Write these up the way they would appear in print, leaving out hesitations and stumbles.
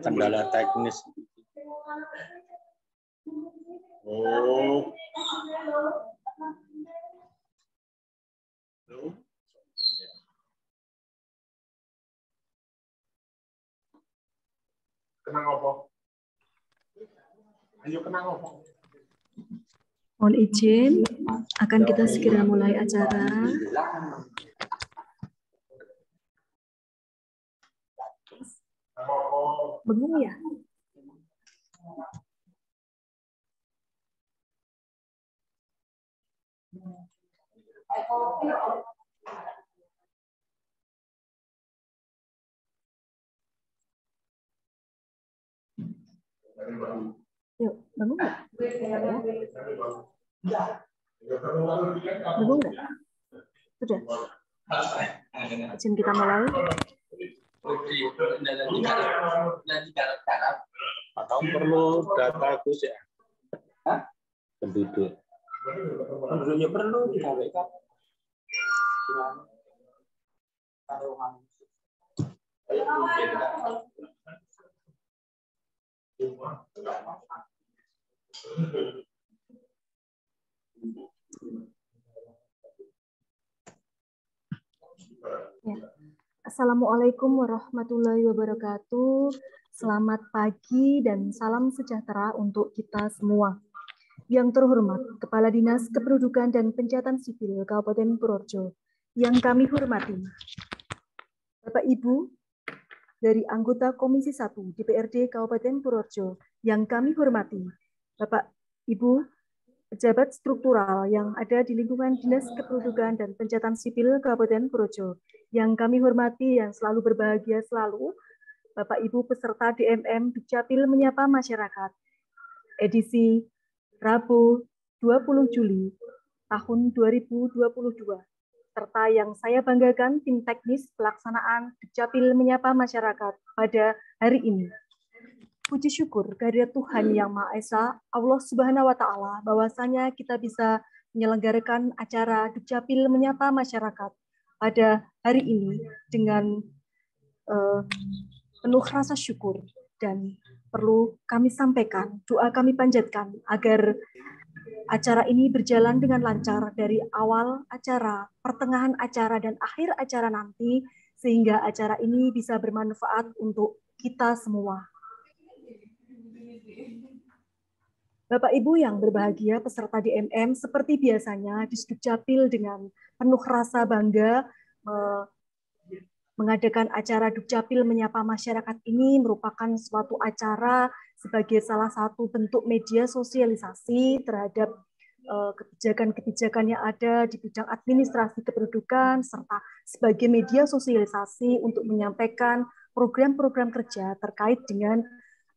Kendala teknis. Oh. Kenang apa? Ayo kenang apa? Mohon izin, akan kita segera mulai acara. Bingung ya? Yuk, bangun nggak? Bangun nggak? Sudah. Izin kita mulai. Atau perlu data Gus ya? Penduduk. Penduduknya perlu disampaikan. Ya. Assalamualaikum warahmatullahi wabarakatuh. Selamat pagi dan salam sejahtera untuk kita semua. Yang terhormat Kepala Dinas Kependudukan dan Pencatatan Sipil Kabupaten Purworejo, yang kami hormati Bapak Ibu dari anggota Komisi 1 DPRD Kabupaten Purworejo, yang kami hormati Bapak Ibu pejabat struktural yang ada di lingkungan Dinas Kependudukan dan Pencatatan Sipil Kabupaten Purworejo, yang kami hormati yang selalu berbahagia selalu, Bapak Ibu peserta DMM Dukcapil Menyapa Masyarakat, edisi Rabu 20 Juli tahun 2022, serta yang saya banggakan tim teknis pelaksanaan Dukcapil Menyapa Masyarakat pada hari ini. Puji syukur kehadirat Tuhan Yang Maha Esa, Allah Subhanahu wa Ta'ala, bahwasanya kita bisa menyelenggarakan acara Dukcapil Menyapa Masyarakat pada hari ini dengan penuh rasa syukur, dan perlu kami sampaikan, doa kami panjatkan agar acara ini berjalan dengan lancar dari awal acara, pertengahan acara, dan akhir acara nanti, sehingga acara ini bisa bermanfaat untuk kita semua. Bapak Ibu yang berbahagia peserta DMM, seperti biasanya di Dukcapil dengan penuh rasa bangga mengadakan acara Dukcapil Menyapa Masyarakat ini merupakan suatu acara sebagai salah satu bentuk media sosialisasi terhadap kebijakan-kebijakan yang ada di bidang administrasi kependudukan, serta sebagai media sosialisasi untuk menyampaikan program-program kerja terkait dengan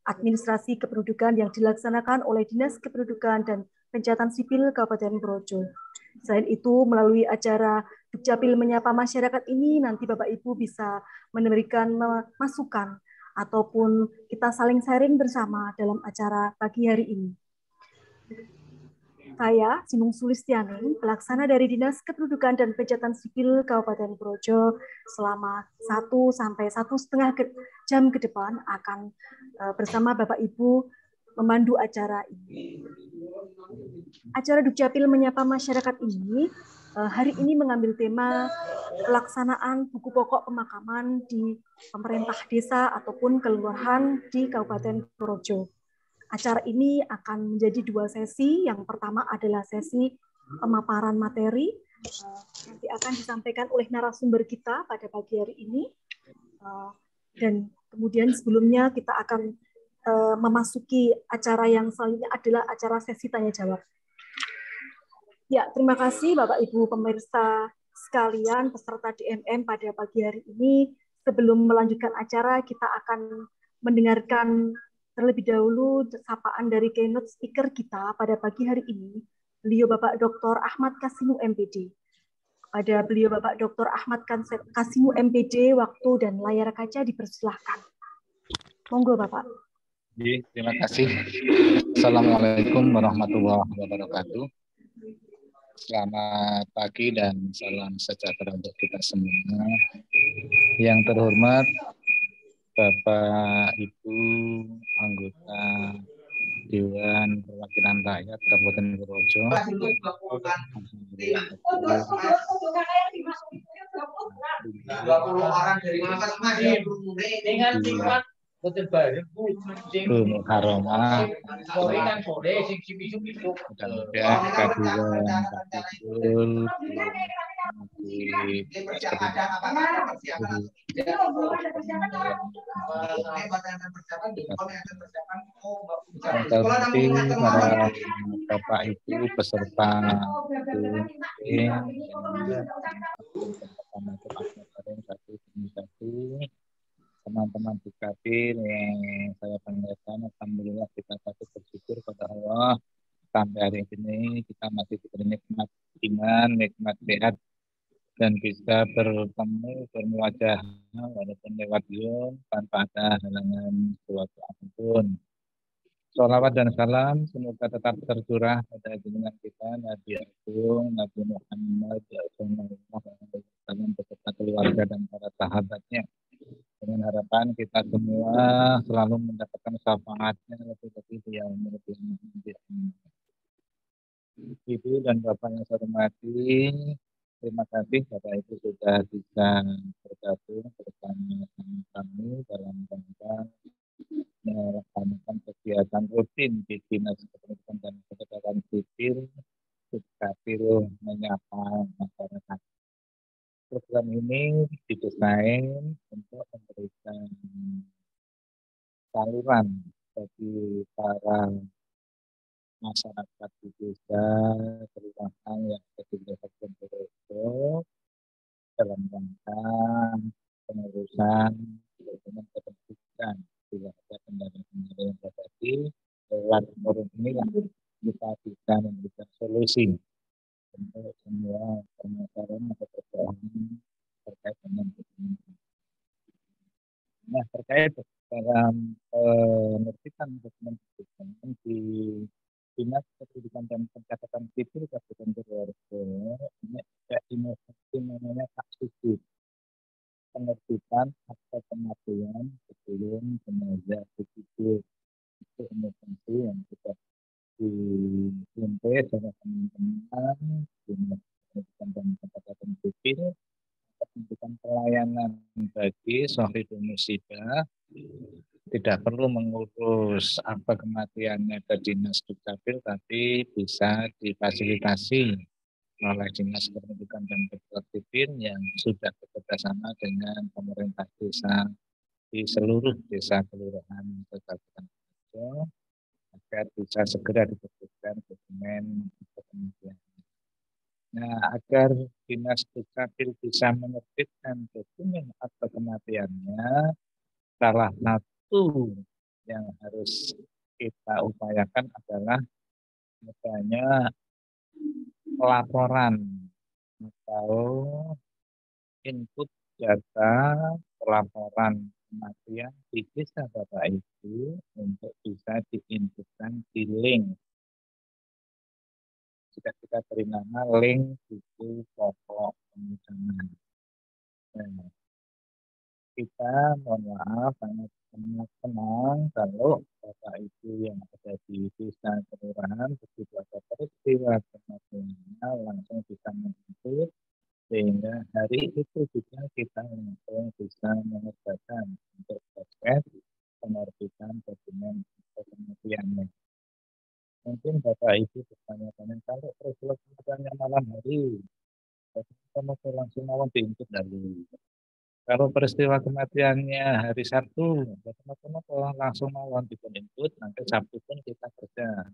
administrasi kependudukan yang dilaksanakan oleh Dinas Kependudukan dan Pencatatan Sipil Kabupaten Purworejo. Selain itu, melalui acara Dukcapil Menyapa Masyarakat ini, nanti Bapak Ibu bisa memberikan masukan ataupun kita saling sharing bersama dalam acara pagi hari ini. Saya, Sinung Sulistiani, pelaksana dari Dinas Kependudukan dan Pencatatan Sipil Kabupaten Purworejo, selama 1 sampai 1,5 jam ke depan akan bersama Bapak Ibu memandu acara ini. Acara Dukcapil Menyapa Masyarakat ini hari ini mengambil tema pelaksanaan buku pokok pemakaman di pemerintah desa ataupun kelurahan di Kabupaten Purworejo. Acara ini akan menjadi 2 sesi. Yang pertama adalah sesi pemaparan materi, nanti akan disampaikan oleh narasumber kita pada pagi hari ini. Dan kemudian sebelumnya kita akan memasuki acara yang selanjutnya adalah acara sesi tanya jawab. Ya, terima kasih Bapak Ibu pemirsa sekalian peserta DMM pada pagi hari ini. Sebelum melanjutkan acara, kita akan mendengarkan terlebih dahulu sapaan dari keynote speaker kita pada pagi hari ini, beliau Bapak Dr. Ahmad Kasimu MPD. Pada beliau Bapak Dr. Ahmad Kasimu MPD, waktu dan layar kaca dipersilahkan. Monggo Bapak. Terima kasih. Assalamualaikum warahmatullahi wabarakatuh. Selamat pagi dan salam sejahtera untuk kita semua. Yang terhormat Bapak Ibu anggota Dewan Perwakilan Rakyat Kabupaten Purworejo. Bung Haroma, mudah-mudahan kehadiran Pak Tugul, para Bapak Ibu peserta teman-teman di Kapil yang saya banggakan, alhamdulillah kita patut bersyukur pada Allah sampai hari ini kita masih diberi nikmat iman, nikmat sehat dan bisa bertemu berwajah walaupun lewat Zoom tanpa ada halangan suatu apapun. Sholawat dan salam semoga tetap tercurah pada junjungan kita Nabi Agung, Nabi Muhammad sallallahu alaihi wasallam beserta keluarga dan para sahabatnya. Dengan harapan kita semua selalu mendapatkan syafaatnya lebih-lebih yang lebih. Ibu dan Bapak yang saya hormati, terima kasih Bapak Ibu sudah bisa bergabung bersama kami dalam rangka melaksanakan kegiatan rutin di Dinas Kependudukan dan Catatan Sipil, Dukcapil menyapa masyarakat. Program ini didesain untuk memberikan saluran bagi para masyarakat di desa, terutama yang ada di desa Purworejo, dalam rangka pengurusan dokumen kependudukan. Bila ada kendala-kendala yang terjadi, lewat forum inilah kita bisa memberikan solusi untuk semua permasalahan atau persoalan terkait dengan dokumen. Nah, terkait dalam penerbitan dokumen kependudukan di Dinas Kependudukan dan Pencatatan Sipil Kabupaten Purworejo, ini ada inovasi namanya Taksudu, penerbitan akta kematian sebelum jenazah dikubur. Itu inovasi yang kita diimplementasi oleh teman-teman Dinas Kependudukan dan Pencatatan Sipil, memberikan pelayanan bagi syahidul musibah, tidak perlu mengurus akta kematiannya ke Dinas Dukcapil, tapi bisa difasilitasi oleh Dinas Kependudukan dan Pencatatan Sipil yang sudah bekerjasama dengan pemerintah desa di seluruh desa kelurahan Kabupaten Purworejo agar bisa segera diterbitkan dokumen kematian. Nah, agar Dinas Dukcapil bisa menerbitkan dokumen akta kematiannya, salah satu yang harus kita upayakan adalah misalnya laporan atau input data pelaporan kematian di desa Bapak Ibu untuk bisa diinputkan di link. Jika kita beri nama link buku pokok pemecahan. Nah, kita mohon maaf sangat senang kalau Bapak Ibu yang ada di desa kelurahan begitu ada peristiwa kematiannya langsung bisa menginput, sehingga hari itu juga kita langsung bisa mengerjakan untuk proses penerbitan dokumen kematiannya. Mungkin Bapak Ibu bertanya-tanya, kalau peristiwa kematiannya malam hari, kita mau langsung mau diinput dulu. Kalau peristiwa kematiannya hari Sabtu, teman-teman langsung mau diinput, nanti Sabtu pun kita kerja.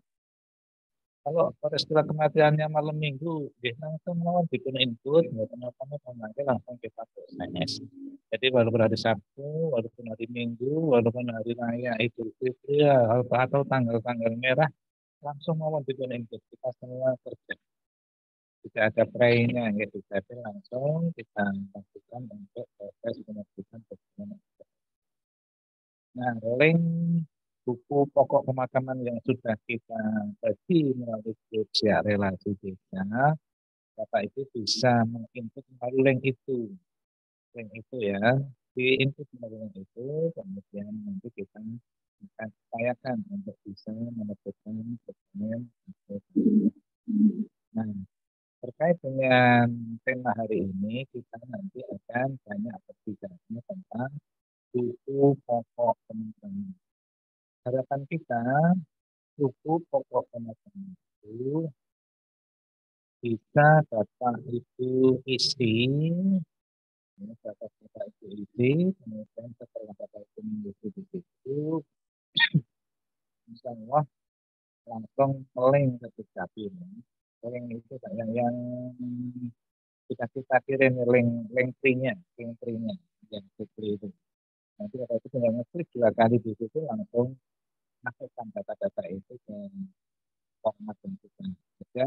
Kalau peristiwa kematiannya malam Minggu, langsung mau diinput, teman-teman nanti langsung kita proses. Jadi walaupun hari Sabtu, walaupun hari Minggu, walaupun hari raya Idul Fitri atau tanggal-tanggal merah, langsung mau diinput, kita semua kerja. Tidak ada pray-nya gitu, tapi langsung kita lakukan untuk proses penerbitan dokumen. Nah, link buku pokok pemakaman yang sudah kita bagi melalui grup siar relasi desa, Bapak Ibu bisa menginput melalui link itu ya, diinput melalui link itu, kemudian nanti kita akan upayakan untuk bisa menentukan dokumen. Nah, terkait dengan tema hari ini, kita nanti akan banyak berbicara tentang buku pokok pemakaman. Harapan kita, buku pokok pemakaman itu bisa Bapak Ibu isi, Bapak Ibu isi, kemudian setelah Bapak Ibu mengisi di situ, insya Allah langsung link ke Dukcapil. Link itu yang kita kirim link free-nya yang free itu. Nanti Bapak Ibu tinggal ngeklik 2 kali di situ langsung masukkan data-data itu ke format yang kita kerja.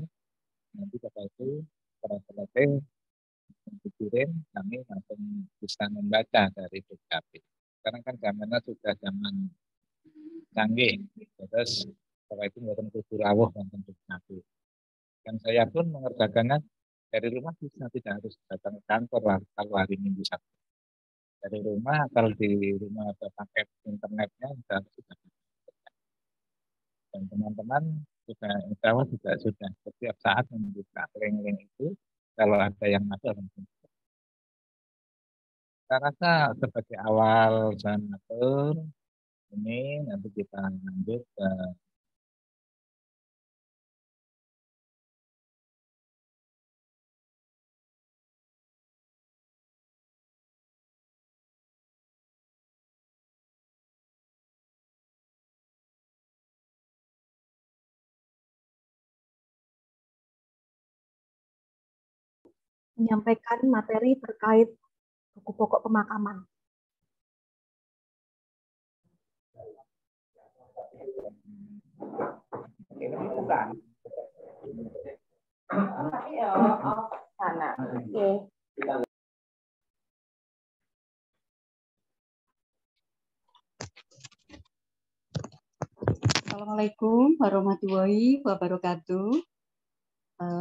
Nanti Bapak Ibu setelah selesai dikirim, kami langsung bisa membaca dari Dukcapil. Sekarang kan zamannya sudah zaman canggih, terus Bapak Ibu buatan kudu rawuh wonten Dukcapil. Dan saya pun mengerjakannya dari rumah bisa, tidak harus datang ke kantor lah kalau hari Minggu Sabtu. Dari rumah, kalau di rumah ada paket internetnya sudah. Dan teman-teman juga insya Allah juga sudah setiap saat membuka link-link itu, kalau ada yang masuk langsung. Saya rasa sebagai awal saya atur ini, nanti kita lanjut ke menyampaikan materi terkait buku pokok pemakaman. Assalamualaikum warahmatullahi wabarakatuh.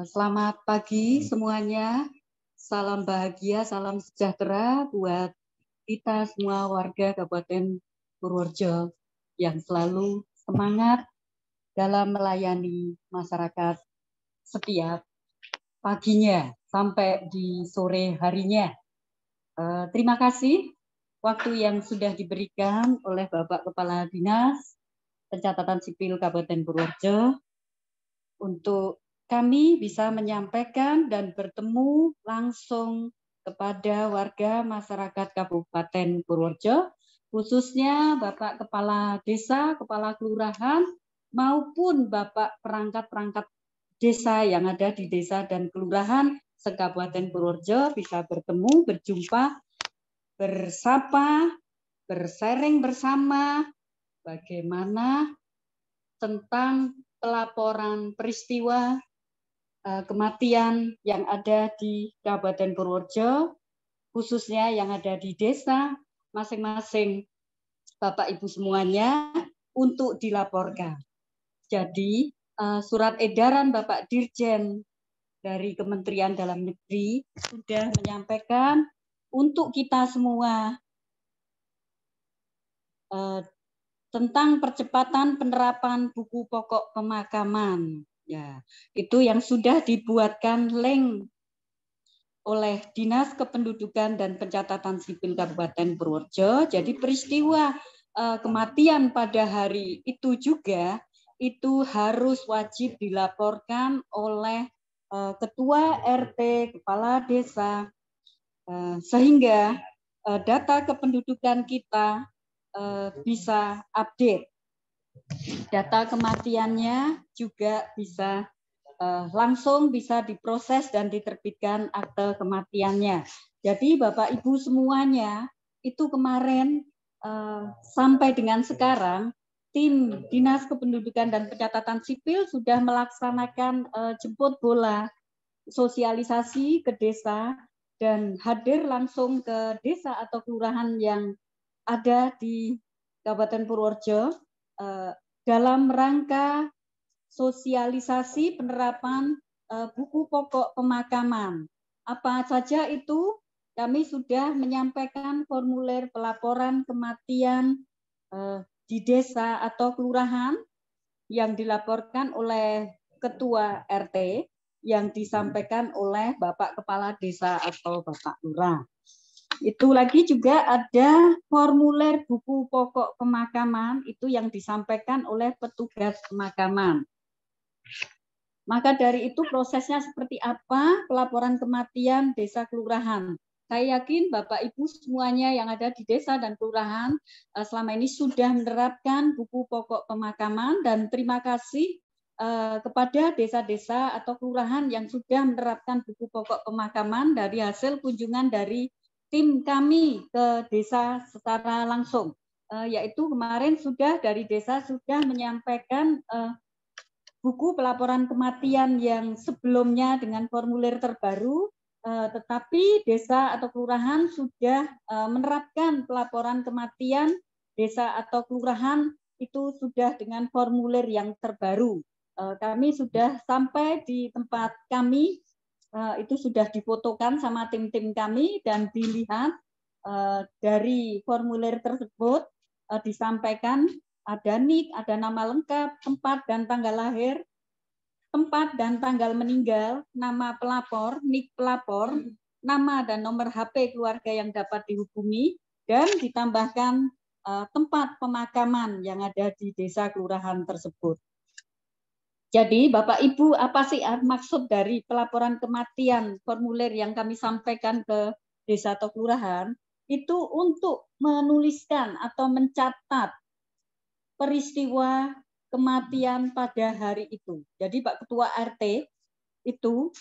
Selamat pagi semuanya. Salam bahagia, salam sejahtera buat kita semua warga Kabupaten Purworejo yang selalu semangat dalam melayani masyarakat setiap paginya sampai di sore harinya. Terima kasih waktu yang sudah diberikan oleh Bapak Kepala Dinas Pencatatan Sipil Kabupaten Purworejo untuk kami bisa menyampaikan dan bertemu langsung kepada warga masyarakat Kabupaten Purworejo, khususnya Bapak Kepala Desa, Kepala Kelurahan, maupun Bapak perangkat-perangkat desa yang ada di desa dan kelurahan se-Kabupaten Purworejo bisa bertemu, berjumpa, bersapa, bersharing bersama bagaimana tentang pelaporan peristiwa kematian yang ada di Kabupaten Purworejo, khususnya yang ada di desa masing-masing Bapak Ibu semuanya untuk dilaporkan. Jadi surat edaran Bapak Dirjen dari Kementerian Dalam Negeri sudah menyampaikan untuk kita semua tentang percepatan penerapan buku pokok pemakaman. Ya, itu yang sudah dibuatkan link oleh Dinas Kependudukan dan Pencatatan Sipil Kabupaten Purworejo. Jadi peristiwa kematian pada hari itu juga itu harus wajib dilaporkan oleh ketua RT, kepala desa, sehingga data kependudukan kita bisa update. Data kematiannya juga bisa langsung bisa diproses dan diterbitkan akte kematiannya. Jadi Bapak Ibu semuanya itu kemarin sampai dengan sekarang tim Dinas Kependudukan dan Pencatatan Sipil sudah melaksanakan jemput bola sosialisasi ke desa dan hadir langsung ke desa atau kelurahan yang ada di Kabupaten Purworejo dalam rangka sosialisasi penerapan buku pokok pemakaman. Apa saja itu? Kami sudah menyampaikan formulir pelaporan kematian di desa atau kelurahan yang dilaporkan oleh Ketua RT, yang disampaikan oleh Bapak Kepala Desa atau Bapak Lurah. Itu lagi juga ada formulir buku pokok pemakaman, itu yang disampaikan oleh petugas pemakaman. Maka dari itu prosesnya seperti apa pelaporan kematian desa kelurahan. Saya yakin Bapak Ibu semuanya yang ada di desa dan kelurahan selama ini sudah menerapkan buku pokok pemakaman, dan terima kasih kepada desa-desa atau kelurahan yang sudah menerapkan buku pokok pemakaman dari hasil kunjungan dari tim kami ke desa secara langsung. Yaitu kemarin sudah dari desa sudah menyampaikan buku pelaporan kematian yang sebelumnya dengan formulir terbaru, tetapi desa atau kelurahan sudah menerapkan pelaporan kematian desa atau kelurahan itu sudah dengan formulir yang terbaru. Kami sudah sampai di tempat kami, itu sudah difotokan sama tim-tim kami, dan dilihat dari formulir tersebut disampaikan ada NIK, ada nama lengkap, tempat dan tanggal lahir, tempat dan tanggal meninggal, nama pelapor, NIK pelapor, nama dan nomor HP keluarga yang dapat dihubungi, dan ditambahkan tempat pemakaman yang ada di desa kelurahan tersebut. Jadi Bapak Ibu, apa sih maksud dari pelaporan kematian formulir yang kami sampaikan ke desa atau kelurahan? Itu untuk menuliskan atau mencatat peristiwa kematian pada hari itu. Jadi Pak Ketua RT itu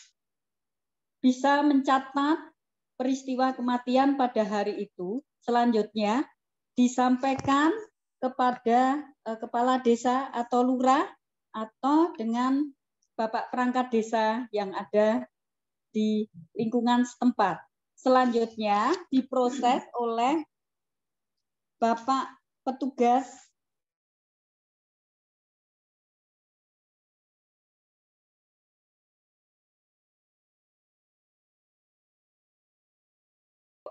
bisa mencatat peristiwa kematian pada hari itu. Selanjutnya disampaikan kepada kepala desa atau lurah atau dengan Bapak perangkat desa yang ada di lingkungan setempat. Selanjutnya diproses oleh Bapak petugas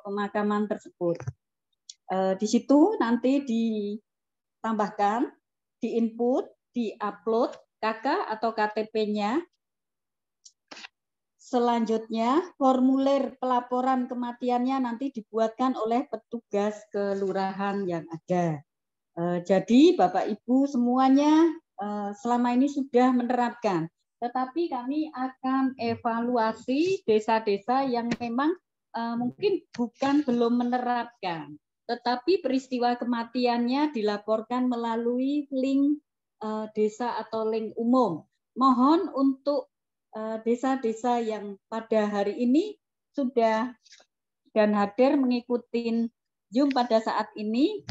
pemakaman tersebut. Di situ nanti ditambahkan, diinput, diupload KK atau KTP-nya. Selanjutnya formulir pelaporan kematiannya nanti dibuatkan oleh petugas kelurahan yang ada. Jadi Bapak Ibu semuanya selama ini sudah menerapkan. Tetapi kami akan evaluasi desa-desa yang memang mungkin belum menerapkan, tetapi peristiwa kematiannya dilaporkan melalui link desa atau link umum. Mohon untuk desa-desa yang pada hari ini sudah dan hadir mengikuti Zoom pada saat ini,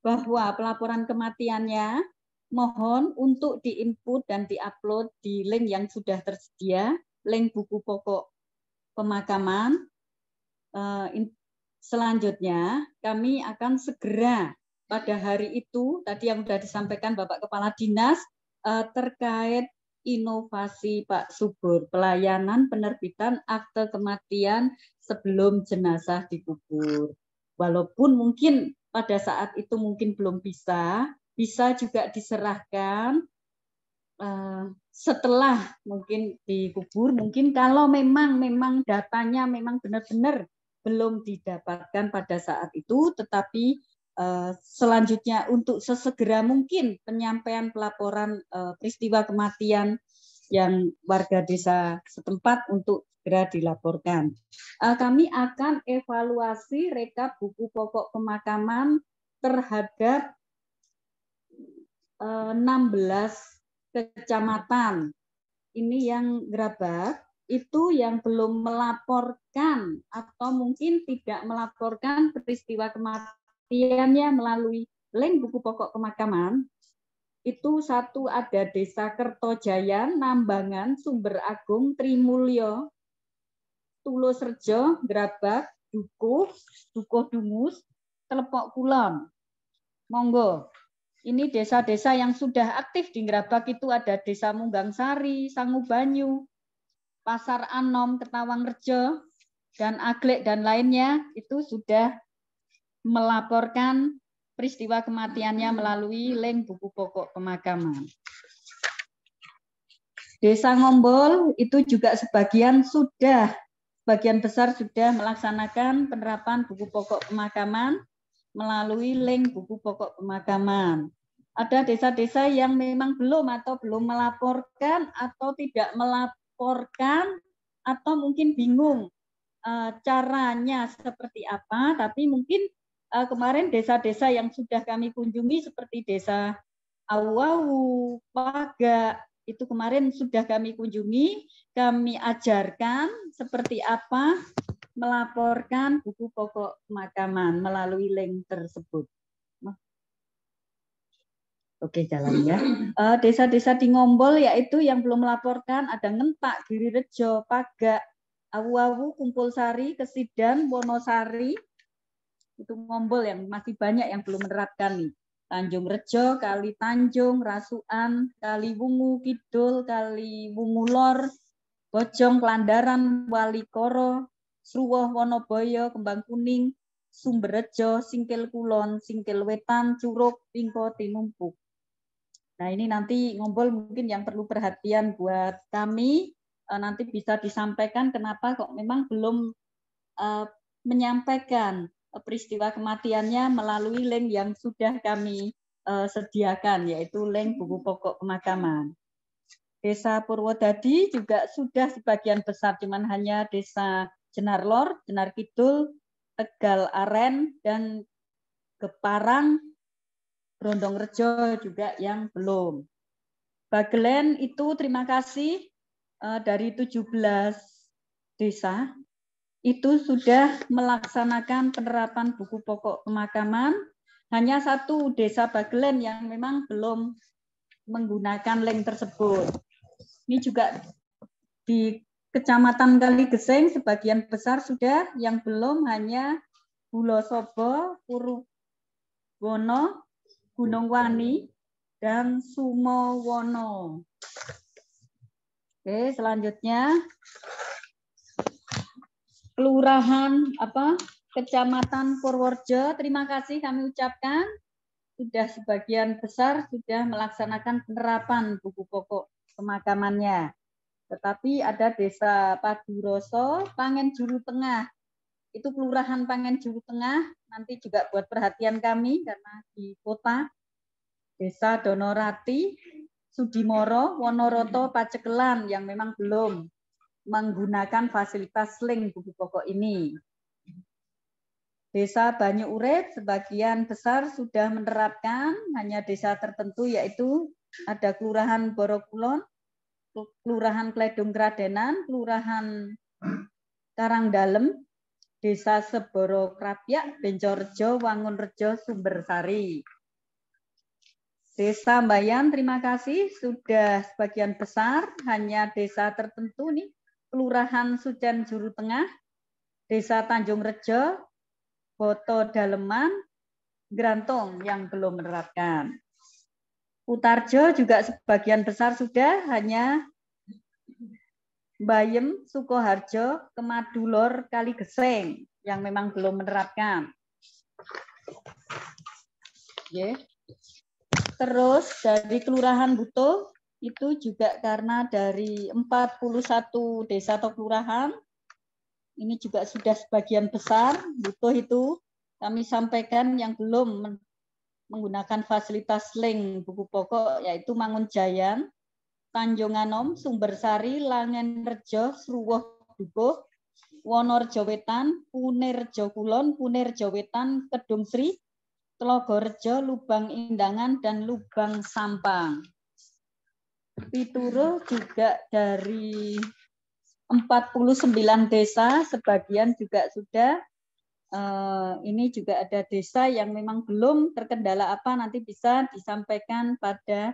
bahwa pelaporan kematiannya mohon untuk diinput dan diupload di link yang sudah tersedia, link buku pokok pemakaman. Selanjutnya kami akan segera pada hari itu, tadi yang sudah disampaikan Bapak Kepala Dinas, terkait inovasi Pak Subur, pelayanan penerbitan akte kematian sebelum jenazah dikubur. Walaupun mungkin pada saat itu mungkin belum bisa juga diserahkan setelah mungkin dikubur, mungkin kalau memang datanya memang benar-benar belum didapatkan pada saat itu, tetapi selanjutnya untuk sesegera mungkin penyampaian pelaporan peristiwa kematian yang warga desa setempat untuk segera dilaporkan. Kami akan evaluasi rekap buku pokok pemakaman terhadap 16 kecamatan. Ini yang Gerabak, itu yang belum melaporkan atau mungkin tidak melaporkan peristiwa kematiannya melalui link buku pokok pemakaman. Itu satu ada Desa Kertojayan, Nambangan, Sumber Agung, Trimulyo, Tulosrejo, Gerabak, Dukuh Dungus, Telepok Kulon. Monggo. Ini desa-desa yang sudah aktif di Ngerabak itu ada Desa Munggangsari, Sangubanyu, Pasar Anom, Ketawangrejo, dan Aglek dan lainnya itu sudah melaporkan peristiwa kematiannya melalui link buku pokok pemakaman. Desa Ngombol itu juga sebagian besar sudah melaksanakan penerapan buku pokok pemakaman melalui link buku pokok pemakaman. Ada desa-desa yang memang belum melaporkan atau tidak melaporkan atau mungkin bingung caranya seperti apa, tapi mungkin kemarin desa-desa yang sudah kami kunjungi seperti Desa Awu-Awu, Paga, itu kemarin sudah kami kunjungi, kami ajarkan seperti apa melaporkan buku pokok pemakaman melalui link tersebut. Oke, jalan ya. Desa-desa di Ngombol yaitu yang belum melaporkan ada Ngentak, Girirejo, Paga, Awu-Awu, Kumpulsari, Kesidan, Wonosari. Itu Ngombol yang masih banyak yang belum menerapkan nih. Tanjung Rejo, Kali Tanjung, Rasukan, Kali Wungu Kidul, Kali Wungu Lor, Bojong, Kelandaran, Walikoro, Sruwoh, Wonoboyo, Kembang Kuning, Sumberrejo, Singkil Kulon, Singkil Wetan, Curug, Pingko, Tinumpuk. Nah ini nanti Ngombol mungkin yang perlu perhatian buat kami, nanti bisa disampaikan kenapa kok memang belum menyampaikan peristiwa kematiannya melalui link yang sudah kami sediakan, yaitu link buku pokok pemakaman. Desa Purwodadi juga sudah sebagian besar, cuman hanya Desa Jenar Lor, Jenar Kidul, Tegal Aren, dan Geparang, Brondong Rejo juga yang belum. Bagelen itu terima kasih dari 17 desa itu sudah melaksanakan penerapan buku pokok pemakaman. Hanya satu desa Bagelen yang memang belum menggunakan link tersebut. Ini juga di Kecamatan Kaligeseng sebagian besar sudah, yang belum hanya Bulosobo, Purwono, Gunung Wani, dan Sumowono. Oke, selanjutnya Kelurahan Kecamatan Purworejo, terima kasih kami ucapkan sudah sebagian besar sudah melaksanakan penerapan buku pokok pemakamannya. Tetapi ada Desa Paduroso, Pangen Juru Tengah. Itu Kelurahan Pangen Juru Tengah, nanti juga buat perhatian kami karena di kota. Desa Donorati, Sudimoro, Wonoroto, Pacekelan yang memang belum menggunakan fasilitas link buku pokok ini. Desa Banyu Urip sebagian besar sudah menerapkan, hanya desa tertentu yaitu ada Kelurahan Borokulon, Kelurahan Kledung Kradenan, Kelurahan Karangdalem, Desa Seboro Krapyak, Bencorejo, Wangunrejo, Sumbersari. Desa Mbayan, terima kasih sudah sebagian besar, hanya desa tertentu nih, Kelurahan Sucen Juru Tengah, Desa Tanjung Rejo, Boto Daleman, Grantong yang belum menerapkan. Utarjo juga sebagian besar sudah, hanya Bayem, Sukoharjo, Kemadulor, Kaligeseng yang memang belum menerapkan. Yeah. Terus dari Kelurahan Butuh itu juga karena dari 41 desa atau kelurahan, ini juga sudah sebagian besar, Butuh itu kami sampaikan yang belum menggunakan fasilitas link buku pokok, yaitu Mangunjayan, Tanjung Anom, Sumbersari, Langenrejo, Sruwoh Dukuh, Wonorejo Wetan, Punirjo Kulon, Punirjo Wetan, Kedung Sri, Tlogorejo, Lubang Indangan, dan Lubang Sampang. Pituro juga dari 49 desa, sebagian juga sudah. Ini juga ada desa yang memang belum terkendala apa, nanti bisa disampaikan pada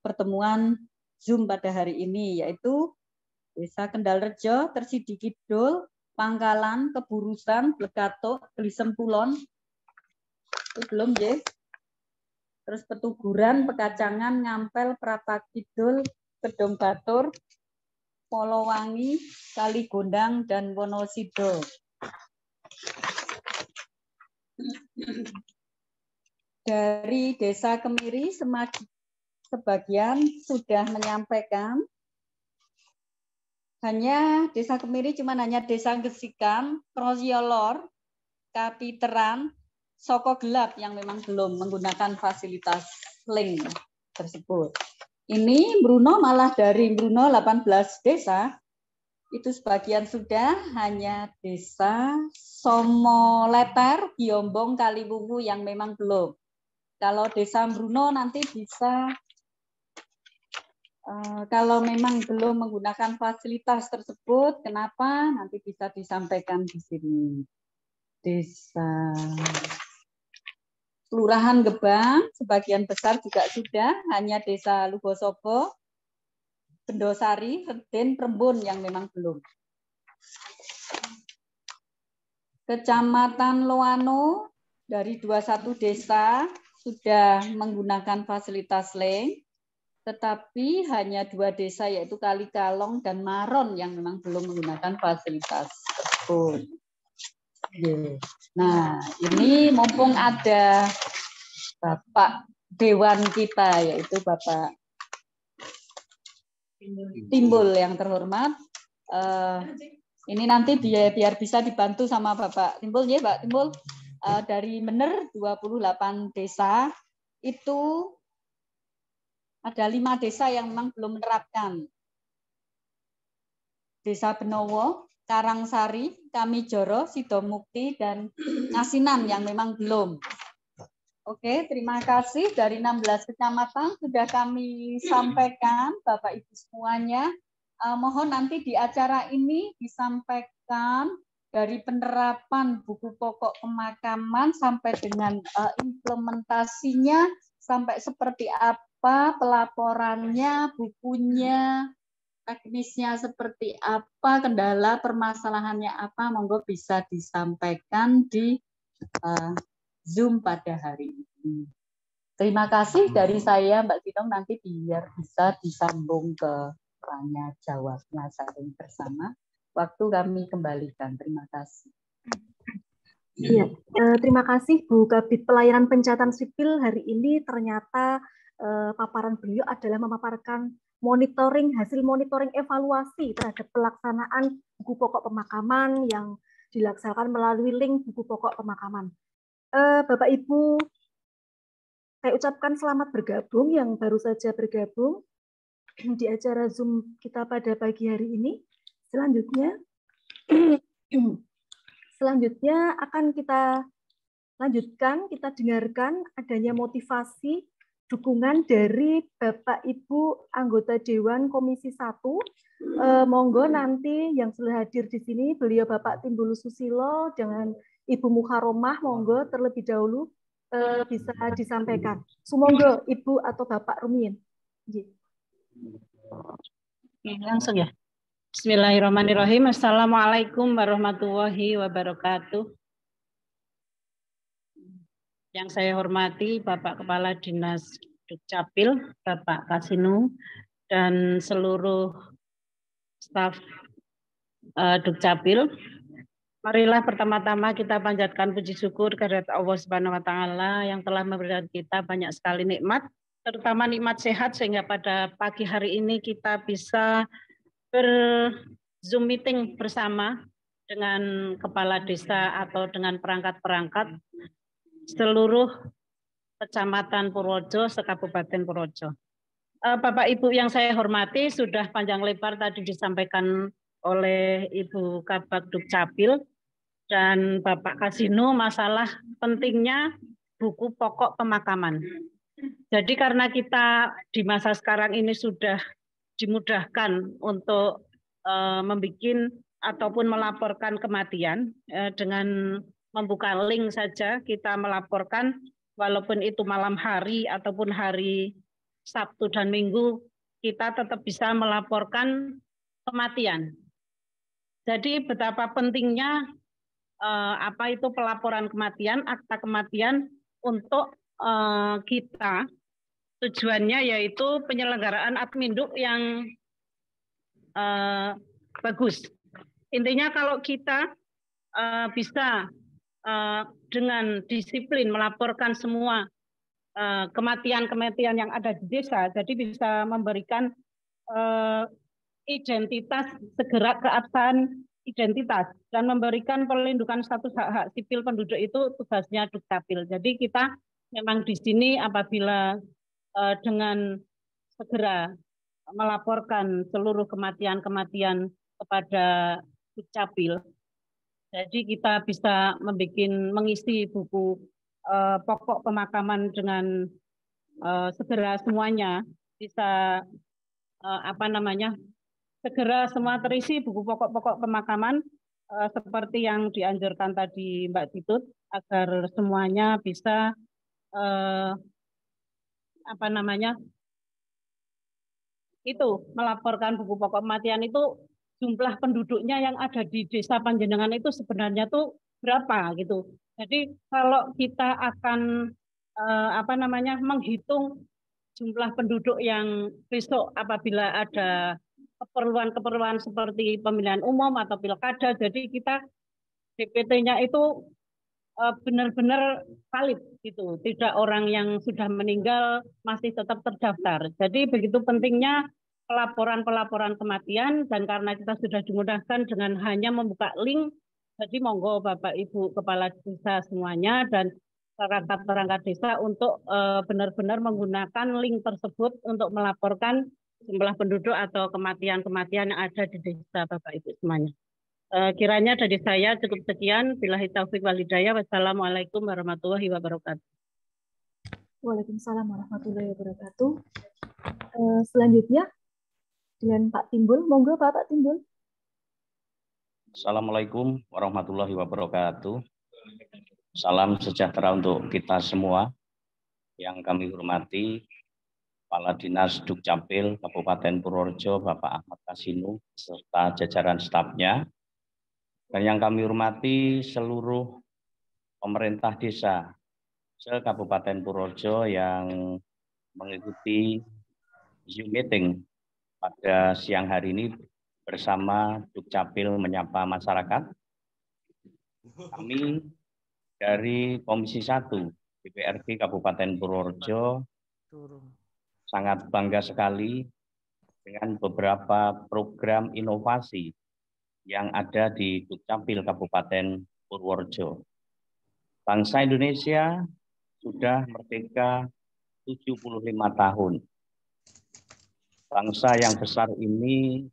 pertemuan Zoom pada hari ini, yaitu Desa Kendalrejo, Tersidi Kidul, Pangkalan, Keburusan, Blekato, Glisem Kulon. Itu belum ya. terus Petuguran, Pekacangan, Ngampel, Prata Kidul, Gedong Batur, Polowangi, Kaligondang, dan Wonosobo. Dari Desa Kemiri, sebagian sudah menyampaikan. Desa Kemiri hanya Desa Gesikan, Kroyolor, Kapiteran, Soko Gelap yang memang belum menggunakan fasilitas link tersebut. Ini Bruno malah dari Bruno 18 desa, itu sebagian sudah, hanya Desa Somoleter, Giombong, Kaliwungu yang memang belum. Kalau Desa Bruno nanti bisa, kalau memang belum menggunakan fasilitas tersebut, kenapa? Nanti bisa disampaikan di sini. Desa Kelurahan Gebang, sebagian besar juga sudah, hanya Desa Lugosobo, Bendosari, Reden, Prembun yang memang belum. Kecamatan Loano, dari 21 desa sudah menggunakan fasilitas link, tetapi hanya 2 desa yaitu Kalikalong dan Maron yang memang belum menggunakan fasilitas tersebut. Nah, ini mumpung ada Bapak Dewan kita, yaitu Bapak Timbul yang terhormat. Ini nanti biar bisa dibantu sama Bapak Timbul, ya Pak Timbul. Dari Mener 28 desa, itu ada 5 desa yang memang belum menerapkan. Desa Benowo, Karangsari, Kamijoro, Sidomukti, dan Ngasinan yang memang belum. Oke, terima kasih. Dari 16 kecamatan sudah kami sampaikan, Bapak Ibu semuanya. Mohon nanti di acara ini disampaikan dari penerapan buku pokok pemakaman sampai dengan implementasinya, sampai seperti apa pelaporannya, bukunya, teknisnya seperti apa, kendala permasalahannya apa, monggo bisa disampaikan di Zoom pada hari ini. Terima kasih dari saya, Mbak Tinong, nanti biar bisa disambung ke tanya jawabnya saling bersama. Waktu kami kembalikan. Terima kasih. Iya, terima kasih Bu Kabid Pelayanan Pencatatan Sipil. Hari ini ternyata paparan beliau adalah memaparkan hasil monitoring evaluasi terhadap pelaksanaan buku pokok pemakaman yang dilaksanakan melalui link buku pokok pemakaman. Bapak Ibu, saya ucapkan selamat bergabung yang baru saja bergabung di acara Zoom kita pada pagi hari ini. Selanjutnya akan kita lanjutkan, kita dengarkan adanya motivasi dukungan dari Bapak Ibu anggota Dewan Komisi 1. Monggo nanti yang sudah hadir di sini, beliau Bapak Timbul Susilo dengan Ibu Muharomah, monggo terlebih dahulu bisa disampaikan. Sumonggo Ibu atau Bapak Rumiyin. Langsung ya. Bismillahirrahmanirrahim. Assalamualaikum warahmatullahi wabarakatuh. Yang saya hormati Bapak Kepala Dinas Dukcapil, Bapak Kasinu, dan seluruh staf Dukcapil. Marilah pertama-tama kita panjatkan puji syukur kehadirat Allah Subhanahu wa taala yang telah memberikan kita banyak sekali nikmat, terutama nikmat sehat, sehingga pada pagi hari ini kita bisa ber-Zoom meeting bersama dengan kepala desa atau dengan perangkat-perangkat seluruh Kecamatan Purworejo, Kabupaten Purworejo. Bapak Ibu yang saya hormati, sudah panjang lebar tadi disampaikan oleh Ibu Kabag Dukcapil dan Bapak Kasino masalah pentingnya buku pokok pemakaman. Jadi karena kita di masa sekarang ini sudah dimudahkan untuk membuat ataupun melaporkan kematian dengan membuka link saja, kita melaporkan walaupun itu malam hari ataupun hari Sabtu dan Minggu, kita tetap bisa melaporkan kematian. Jadi betapa pentingnya apa itu pelaporan kematian, akta kematian untuk kita tujuannya yaitu penyelenggaraan Adminduk yang bagus. Intinya kalau kita bisa dengan disiplin melaporkan semua kematian-kematian yang ada di desa, jadi bisa memberikan identitas, segera keabsahan identitas, dan memberikan perlindungan status hak-hak sipil penduduk itu tugasnya Dukcapil. Jadi kita memang di sini apabila dengan segera melaporkan seluruh kematian-kematian kepada Dukcapil, jadi kita bisa mengisi buku pokok pemakaman dengan segera semuanya bisa segera semua terisi buku pokok-pokok pemakaman seperti yang dianjurkan tadi Mbak Titut, agar semuanya bisa melaporkan buku pokok kematian itu, jumlah penduduknya yang ada di desa Panjenengan itu sebenarnya tuh berapa gitu. Jadi kalau kita akan menghitung jumlah penduduk yang besok apabila ada keperluan-keperluan seperti pemilihan umum atau pilkada, jadi kita DPT-nya itu benar-benar valid gitu, tidak orang yang sudah meninggal masih tetap terdaftar. Jadi begitu pentingnya pelaporan kematian, dan karena kita sudah dimudahkan dengan hanya membuka link, jadi monggo Bapak Ibu Kepala Desa semuanya dan perangkat desa untuk benar-benar menggunakan link tersebut untuk melaporkan jumlah penduduk atau kematian-kematian yang ada di desa Bapak Ibu semuanya. Kiranya dari saya cukup sekian. Billahi taufiq wal hidayah. Wassalamualaikum warahmatullahi wabarakatuh. Waalaikumsalam warahmatullahi wabarakatuh. Selanjutnya dengan Pak Timbul. Monggo Pak Timbul. Assalamualaikum warahmatullahi wabarakatuh. Salam sejahtera untuk kita semua. Yang kami hormati Kepala Dinas Dukcapil Kabupaten Purworejo Bapak Ahmad Kasinu serta jajaran stafnya. Dan yang kami hormati seluruh pemerintah desa se-Kabupaten Purworejo yang mengikuti Zoom meeting pada siang hari ini bersama Dukcapil Menyapa Masyarakat. Kami dari Komisi 1 DPRD Kabupaten Purworejo sangat bangga sekali dengan beberapa program inovasi yang ada di Dukcapil Kabupaten Purworejo. Bangsa Indonesia sudah merdeka 75 tahun. Bangsa yang besar ini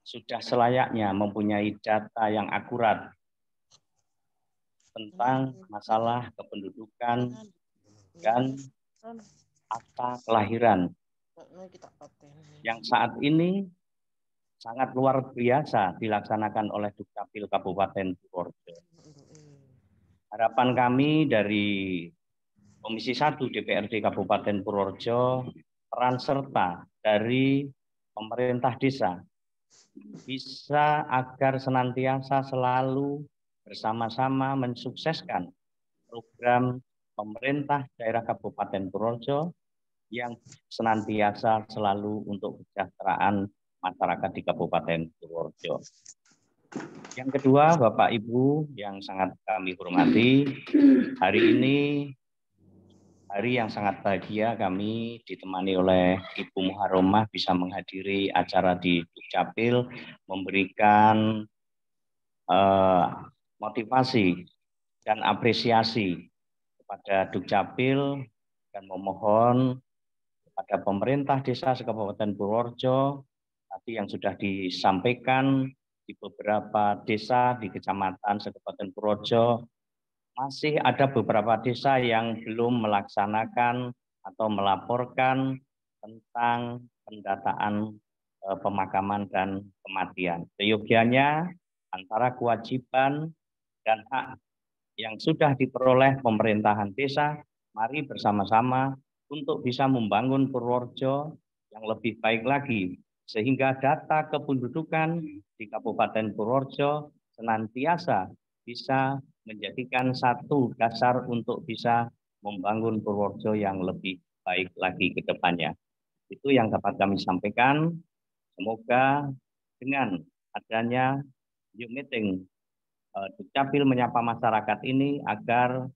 sudah selayaknya mempunyai data yang akurat tentang masalah kependudukan dan akta kelahiran yang saat ini sangat luar biasa dilaksanakan oleh Dukcapil Kabupaten Purworejo. Harapan kami dari Komisi 1 DPRD Kabupaten Purworejo, peran serta dari pemerintah desa bisa agar senantiasa selalu bersama-sama mensukseskan program pemerintah daerah Kabupaten Purworejo yang senantiasa selalu untuk kesejahteraan masyarakat di Kabupaten Purworejo. Yang kedua, Bapak Ibu yang sangat kami hormati, hari ini hari yang sangat bahagia, kami ditemani oleh Ibu Muharromah bisa menghadiri acara di Dukcapil, memberikan motivasi dan apresiasi kepada Dukcapil dan memohon kepada pemerintah desa se-Kabupaten Purworejo tadi yang sudah disampaikan di beberapa desa di Kecamatan se-Kabupaten Purworejo, masih ada beberapa desa yang belum melaksanakan atau melaporkan tentang pendataan pemakaman dan kematian. Seyogianya antara kewajiban dan hak yang sudah diperoleh pemerintahan desa, mari bersama-sama untuk bisa membangun Purworejo yang lebih baik lagi, sehingga data kependudukan di Kabupaten Purworejo senantiasa bisa menjadikan satu dasar untuk bisa membangun Purworejo yang lebih baik lagi ke depannya. Itu yang dapat kami sampaikan. Semoga dengan adanya Zoom meeting Dukcapil menyapa masyarakat ini agar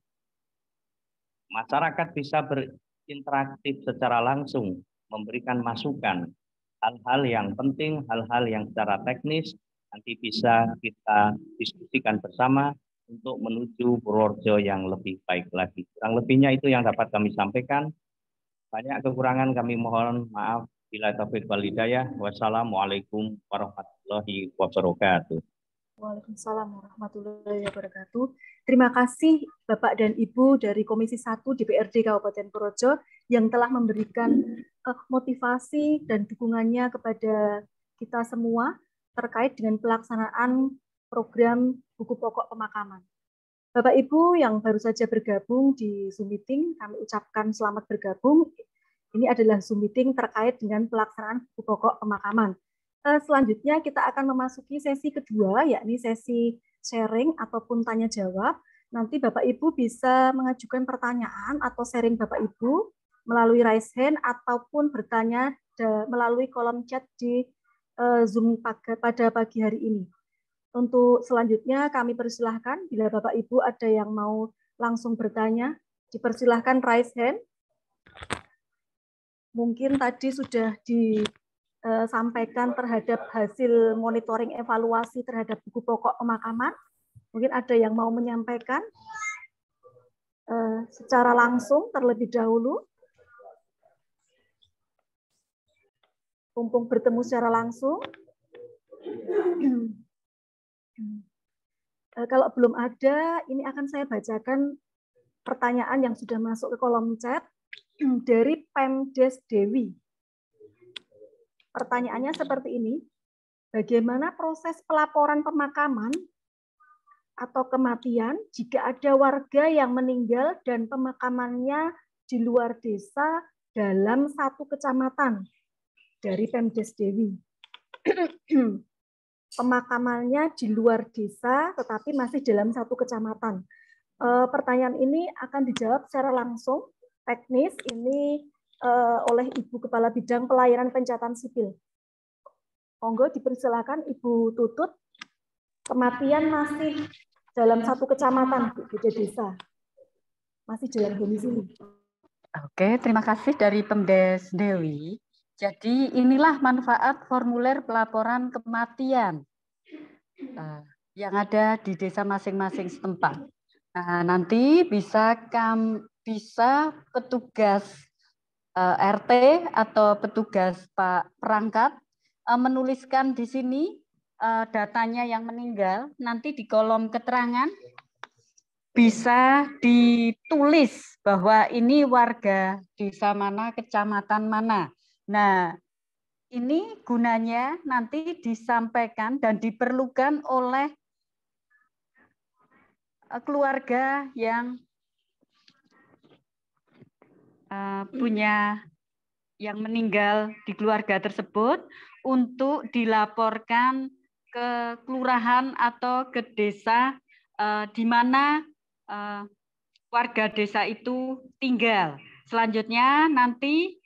masyarakat bisa berinteraktif secara langsung, memberikan masukan, hal-hal yang penting, hal-hal yang secara teknis nanti bisa kita diskusikan bersama untuk menuju Purworejo yang lebih baik lagi. Kurang lebihnya itu yang dapat kami sampaikan. Banyak kekurangan kami mohon maaf. Bila taufiq wal hidayah. Wassalamualaikum warahmatullahi wabarakatuh. Waalaikumsalam warahmatullahi wabarakatuh. Terima kasih Bapak dan Ibu dari Komisi 1 DPRD Kabupaten Purworejo yang telah memberikan motivasi dan dukungannya kepada kita semua terkait dengan pelaksanaan program buku pokok pemakaman. Bapak Ibu yang baru saja bergabung di Zoom meeting, kami ucapkan selamat bergabung. Ini adalah Zoom meeting terkait dengan pelaksanaan buku pokok pemakaman. Selanjutnya kita akan memasuki sesi kedua, yakni sesi sharing ataupun tanya jawab. Nanti Bapak Ibu bisa mengajukan pertanyaan atau sharing Bapak Ibu melalui raise hand ataupun bertanya melalui kolom chat di Zoom pada pagi hari ini. Untuk selanjutnya kami persilahkan bila Bapak Ibu ada yang mau langsung bertanya, dipersilahkan raise hand. Mungkin tadi sudah disampaikan terhadap hasil monitoring evaluasi terhadap buku pokok pemakaman. Mungkin ada yang mau menyampaikan secara langsung terlebih dahulu. Mumpung bertemu secara langsung. Kalau belum ada, ini akan saya bacakan pertanyaan yang sudah masuk ke kolom chat dari Pemdes Dewi. Pertanyaannya seperti ini, bagaimana proses pelaporan pemakaman atau kematian jika ada warga yang meninggal dan pemakamannya di luar desa dalam satu kecamatan? Dari Pemdes Dewi. Pemakamannya di luar desa tetapi masih dalam satu kecamatan. Pertanyaan ini akan dijawab secara langsung teknis ini oleh Ibu Kepala Bidang Pelayanan Pencatatan Sipil. Monggo dipersilakan Ibu Tutut. Kematian masih dalam satu kecamatan, beda desa. Masih dalam domisili. Oke, terima kasih dari Pemdes Dewi. Jadi inilah manfaat formulir pelaporan kematian yang ada di desa masing-masing setempat. Nah, nanti bisa petugas RT atau petugas Pak Perangkat menuliskan di sini datanya yang meninggal, nanti di kolom keterangan bisa ditulis bahwa ini warga desa mana, kecamatan mana. Nah, ini gunanya nanti disampaikan dan diperlukan oleh keluarga yang punya yang meninggal di keluarga tersebut untuk dilaporkan ke kelurahan atau ke desa di mana warga desa itu tinggal. Selanjutnya nanti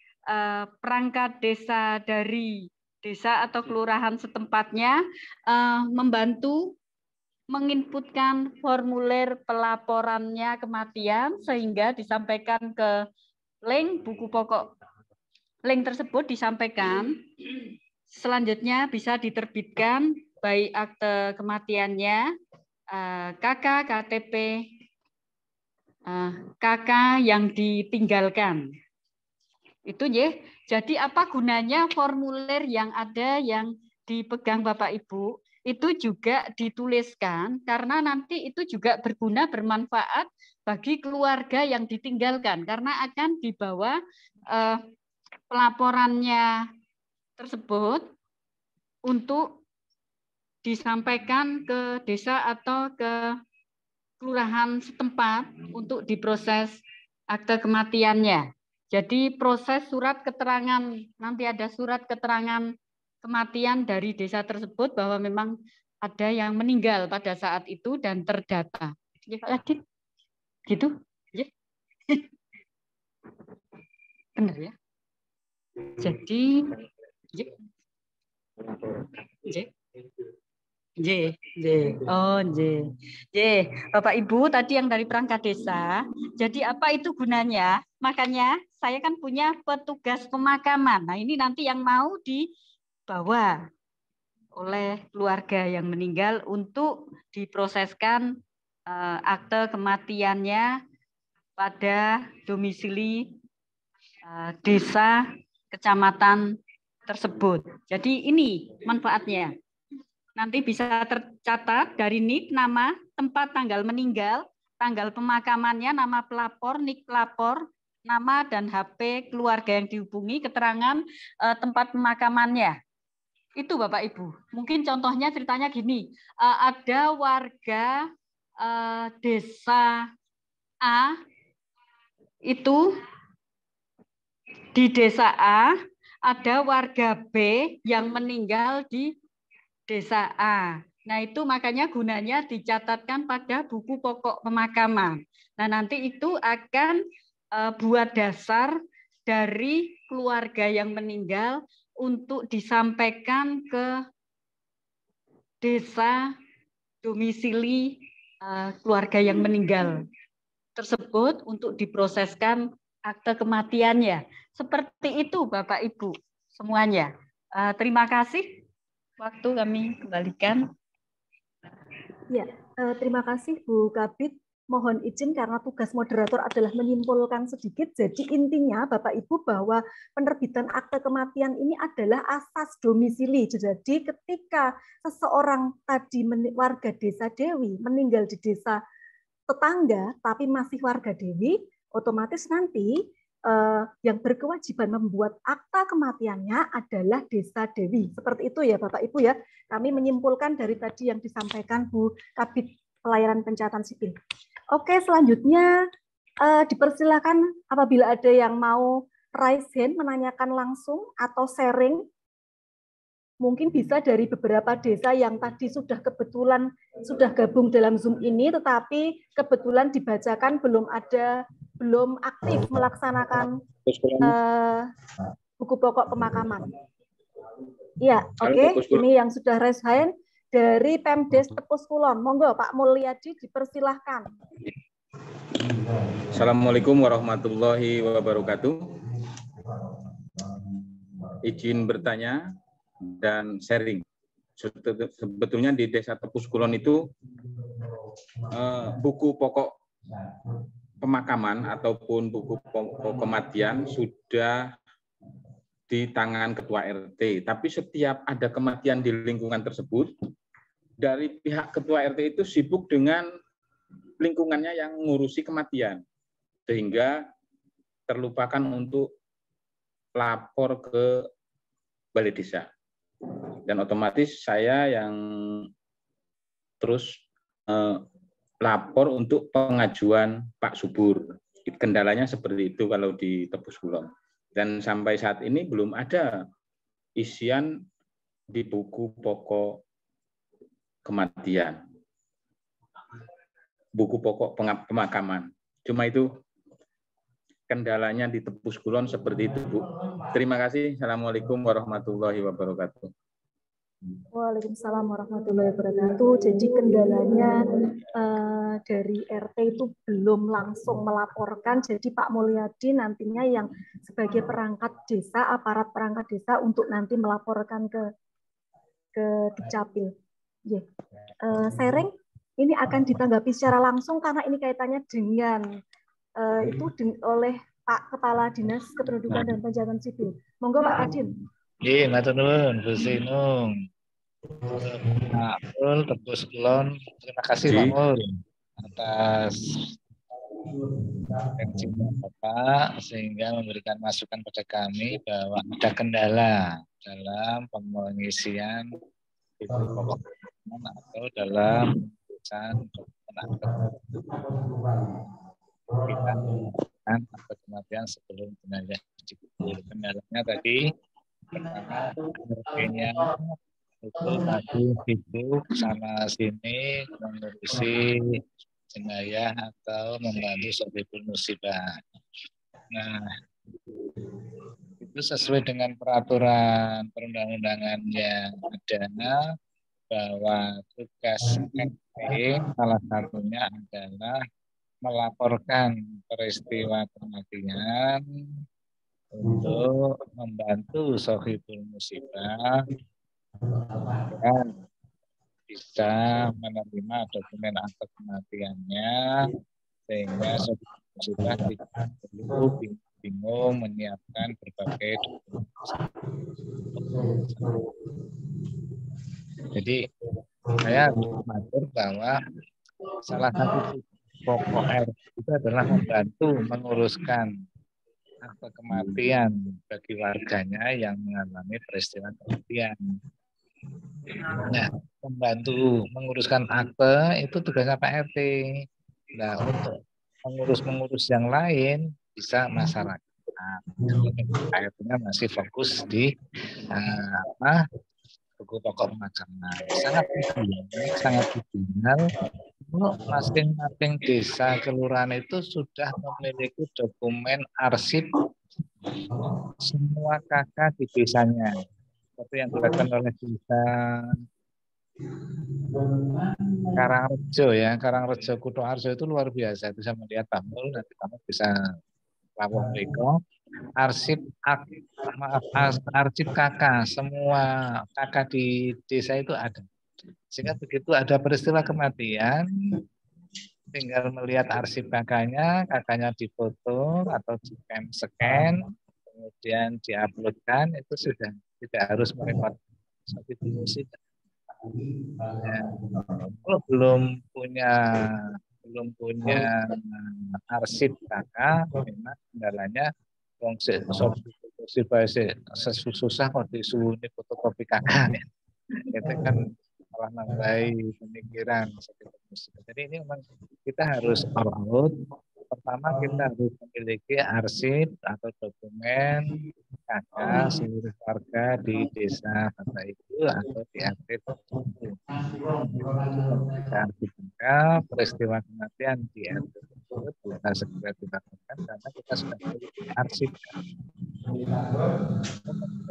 perangkat desa dari desa atau kelurahan setempatnya membantu menginputkan formulir pelaporannya kematian sehingga disampaikan ke link buku pokok. Link tersebut disampaikan, selanjutnya bisa diterbitkan baik akte kematiannya, KK, KTP, KK yang ditinggalkan. Itu ya. Jadi apa gunanya formulir yang ada yang dipegang Bapak Ibu? Itu juga dituliskan karena nanti itu juga berguna, bermanfaat bagi keluarga yang ditinggalkan karena akan dibawa pelaporannya tersebut untuk disampaikan ke desa atau ke kelurahan setempat untuk diproses akte kematiannya. Jadi proses surat keterangan, nanti ada surat keterangan kematian dari desa tersebut bahwa memang ada yang meninggal pada saat itu dan terdata. Ya, Pak Adit, gitu. Ya. Benar ya? Jadi Bapak Ibu tadi yang dari perangkat desa. Jadi apa itu gunanya? Makanya saya kan punya petugas pemakaman. Nah, ini nanti yang mau dibawa oleh keluarga yang meninggal untuk diproseskan akte kematiannya pada domisili desa kecamatan tersebut. Jadi ini manfaatnya. Nanti bisa tercatat dari NIK, nama, tempat tanggal meninggal, tanggal pemakamannya, nama pelapor, NIK pelapor, nama dan HP keluarga yang dihubungi, keterangan tempat pemakamannya. Itu Bapak Ibu. Mungkin contohnya ceritanya gini, ada warga desa A, itu di desa A, ada warga B yang meninggal di desa A. Nah, itu makanya gunanya dicatatkan pada buku pokok pemakaman. Nah, nanti itu akan buat dasar dari keluarga yang meninggal untuk disampaikan ke desa domisili keluarga yang meninggal tersebut untuk diproseskan akte kematiannya. Seperti itu Bapak Ibu semuanya. Terima kasih. Waktu kami kembalikan. Ya, terima kasih Bu Kabid. Mohon izin karena tugas moderator adalah menyimpulkan sedikit. Jadi intinya Bapak Ibu bahwa penerbitan akte kematian ini adalah asas domisili. Jadi ketika seseorang tadi warga desa Dewi meninggal di desa tetangga tapi masih warga Dewi, otomatis nanti yang berkewajiban membuat akta kematiannya adalah desa Dewi. Seperti itu ya Bapak Ibu ya. Kami menyimpulkan dari tadi yang disampaikan Bu Kabid Pelayanan Pencatatan Sipil. Oke, selanjutnya dipersilakan apabila ada yang mau raise hand, menanyakan langsung atau sharing. Mungkin bisa dari beberapa desa yang tadi sudah kebetulan sudah gabung dalam Zoom ini, tetapi kebetulan dibacakan belum aktif melaksanakan buku pokok pemakaman. Iya, oke. Ini yang sudah raise hand dari Pemdes Tepus Kulon. Monggo Pak Mulyadi dipersilahkan. Assalamualaikum warahmatullahi wabarakatuh. Izin bertanya dan sharing. Sebetulnya di Desa Tepus Kulon itu buku pokok pemakaman ataupun buku pokok kematian sudah di tangan Ketua RT. Tapi setiap ada kematian di lingkungan tersebut, dari pihak Ketua RT itu sibuk dengan lingkungannya yang ngurusi kematian. Sehingga terlupakan untuk lapor ke Balai Desa. Dan otomatis saya yang terus lapor untuk pengajuan Pak Subur. Kendalanya seperti itu kalau di Tepus Kulon. Dan sampai saat ini belum ada isian di buku pokok kematian. Buku pokok pemakaman. Cuma itu kendalanya di Tepus Kulon seperti itu, Bu. Terima kasih. Assalamualaikum warahmatullahi wabarakatuh. Waalaikumsalam warahmatullahi wabarakatuh. Jadi kendalanya dari RT itu belum langsung melaporkan. Jadi Pak Mulyadi nantinya yang sebagai perangkat desa, aparat perangkat desa untuk nanti melaporkan ke Dukcapil. Sharing ini akan ditanggapi secara langsung karena ini kaitannya dengan oleh Pak Kepala Dinas Kependudukan dan Pencatatan Sipil. Monggo Pak Kadin. Nggih, matur nuwun Bu Sinung. Pak Mul Tepus Kulon, terima kasih Pak Mul atas atensi Bapak sehingga memberikan masukan pada kami bahwa ada kendala dalam pengisian buku pokok atau dalam penulisan kita atau kematian sebelum jenazah dikubur. Kendalanya tadi pertama itu tadi sibuk sana sini mengurusi jenayah atau membantu Sohibul Musibah. Nah, itu sesuai dengan peraturan perundang-undangan yang ada, bahwa tugas RT salah satunya adalah melaporkan peristiwa kematian untuk membantu Sohibul Musibah dan bisa menerima dokumen akta kematiannya, sehingga Sohibul Musibah tidak perlu bingung menyiapkan berbagai dokumen. Jadi saya mengatur bahwa salah satu pokok RT itu adalah membantu menguruskan akta kematian bagi warganya yang mengalami peristiwa kematian. Nah, membantu menguruskan akte itu tugasnya Pak RT. Nah, untuk mengurus yang lain bisa masyarakat. Pak RT-nya masih fokus di buku pokok pemakaman. Sangat ideal. Masing-masing desa kelurahan itu sudah memiliki dokumen arsip semua kakak di desanya. Seperti yang dilakukan oleh desa Karangrejo ya, Karangrejo Kutoarjo itu luar biasa. Itu saya melihat Bamul, nanti kamu bisa lawuh mereka. Arsip kakak, semua kakak di desa itu ada. Sehingga begitu ada peristiwa kematian, tinggal melihat arsip kakaknya difoto atau di scan, kemudian diuploadkan, itu sudah tidak harus merepot. Kalau belum punya arsip kakak, memang kendalanya susah kok disuruh fotokopi kakak. Itu kan malah nambahi pemikiran. Jadi ini memang kita harus all out. Pertama kita harus memiliki arsip atau dokumen kakak seluruh warga di desa Bapak Ibu atau di RT tertentu. Ketika peristiwa kematian di RT tersebut bisa segera dilakukan karena kita sudah memiliki arsip.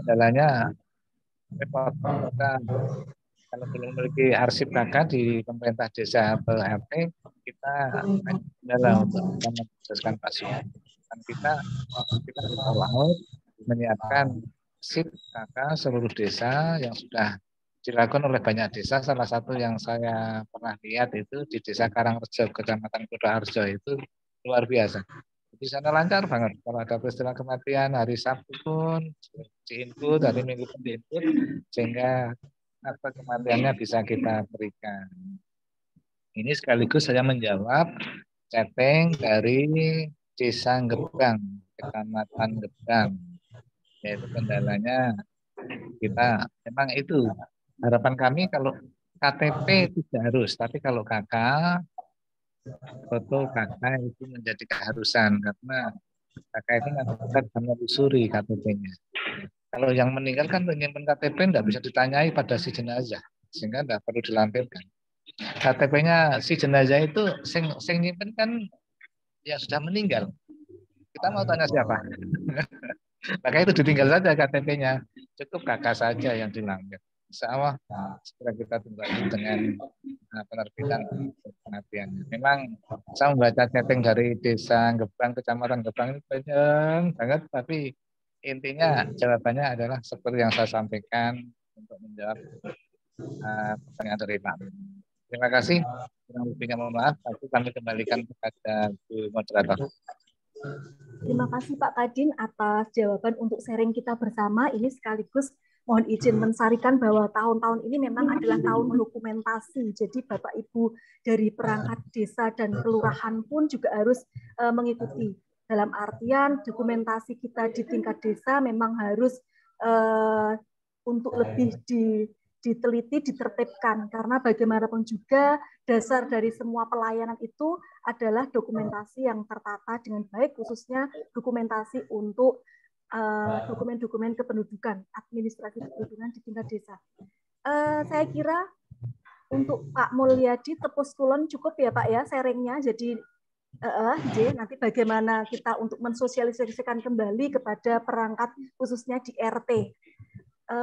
Kendalanya repot, kalau belum memiliki arsip kakak di pemerintah desa atau RT, kita kendala untuk memutuskan pasien. Dan kita harus menyiapkan arsip kakak seluruh desa yang sudah dilakukan oleh banyak desa. Salah satu yang saya pernah lihat itu di desa Karangrejo, Kecamatan Kutoarjo, itu luar biasa. Di sana lancar banget. Kalau ada peristiwa kematian hari Sabtu pun di-input, hari Minggu pun di-input, sehingga akta kematiannya bisa kita berikan. Ini sekaligus saya menjawab chatting dari Desa Gebang, Kecamatan Gebang. Yaitu kendalanya kita memang itu harapan kami kalau KTP tidak harus, tapi kalau kakak, foto kakak itu menjadi keharusan karena kakak itu nanti kita bisa menelusuri KTP-nya. Kalau yang meninggal kan menyimpan KTP tidak bisa ditanyai pada si jenazah, sehingga tidak perlu dilampirkan. KTP-nya si jenazah itu sing nyimpen kan yang sudah meninggal. Kita mau tanya siapa? Maka itu ditinggal saja KTP-nya. Cukup kakak saja yang dilampir. Insya Allah segera kita tunggu dengan penerbitan kematiannya. Memang saya membaca chatting dari Desa Gebang, Kecamatan Gebang itu panjang banget, tapi intinya jawabannya adalah seperti yang saya sampaikan untuk menjawab pertanyaan dari Pak. Terima kasih. Kurang lebihnya mohon maaf. Kami kembalikan kepada Bu Moderator. Terima kasih Pak Kadin atas jawaban untuk sharing kita bersama. Ini sekaligus mohon izin mensarikan bahwa tahun-tahun ini memang adalah tahun dokumentasi. Jadi Bapak Ibu dari perangkat desa dan kelurahan pun juga harus mengikuti. Dalam artian dokumentasi kita di tingkat desa memang harus untuk lebih diteliti, ditertibkan. Karena bagaimanapun juga dasar dari semua pelayanan itu adalah dokumentasi yang tertata dengan baik, khususnya dokumentasi untuk dokumen-dokumen kependudukan, administrasi kependudukan di tingkat desa. Saya kira untuk Pak Mulyadi Tepus Kulon cukup ya Pak ya sharingnya. Jadi nanti bagaimana kita untuk mensosialisasikan kembali kepada perangkat khususnya di RT.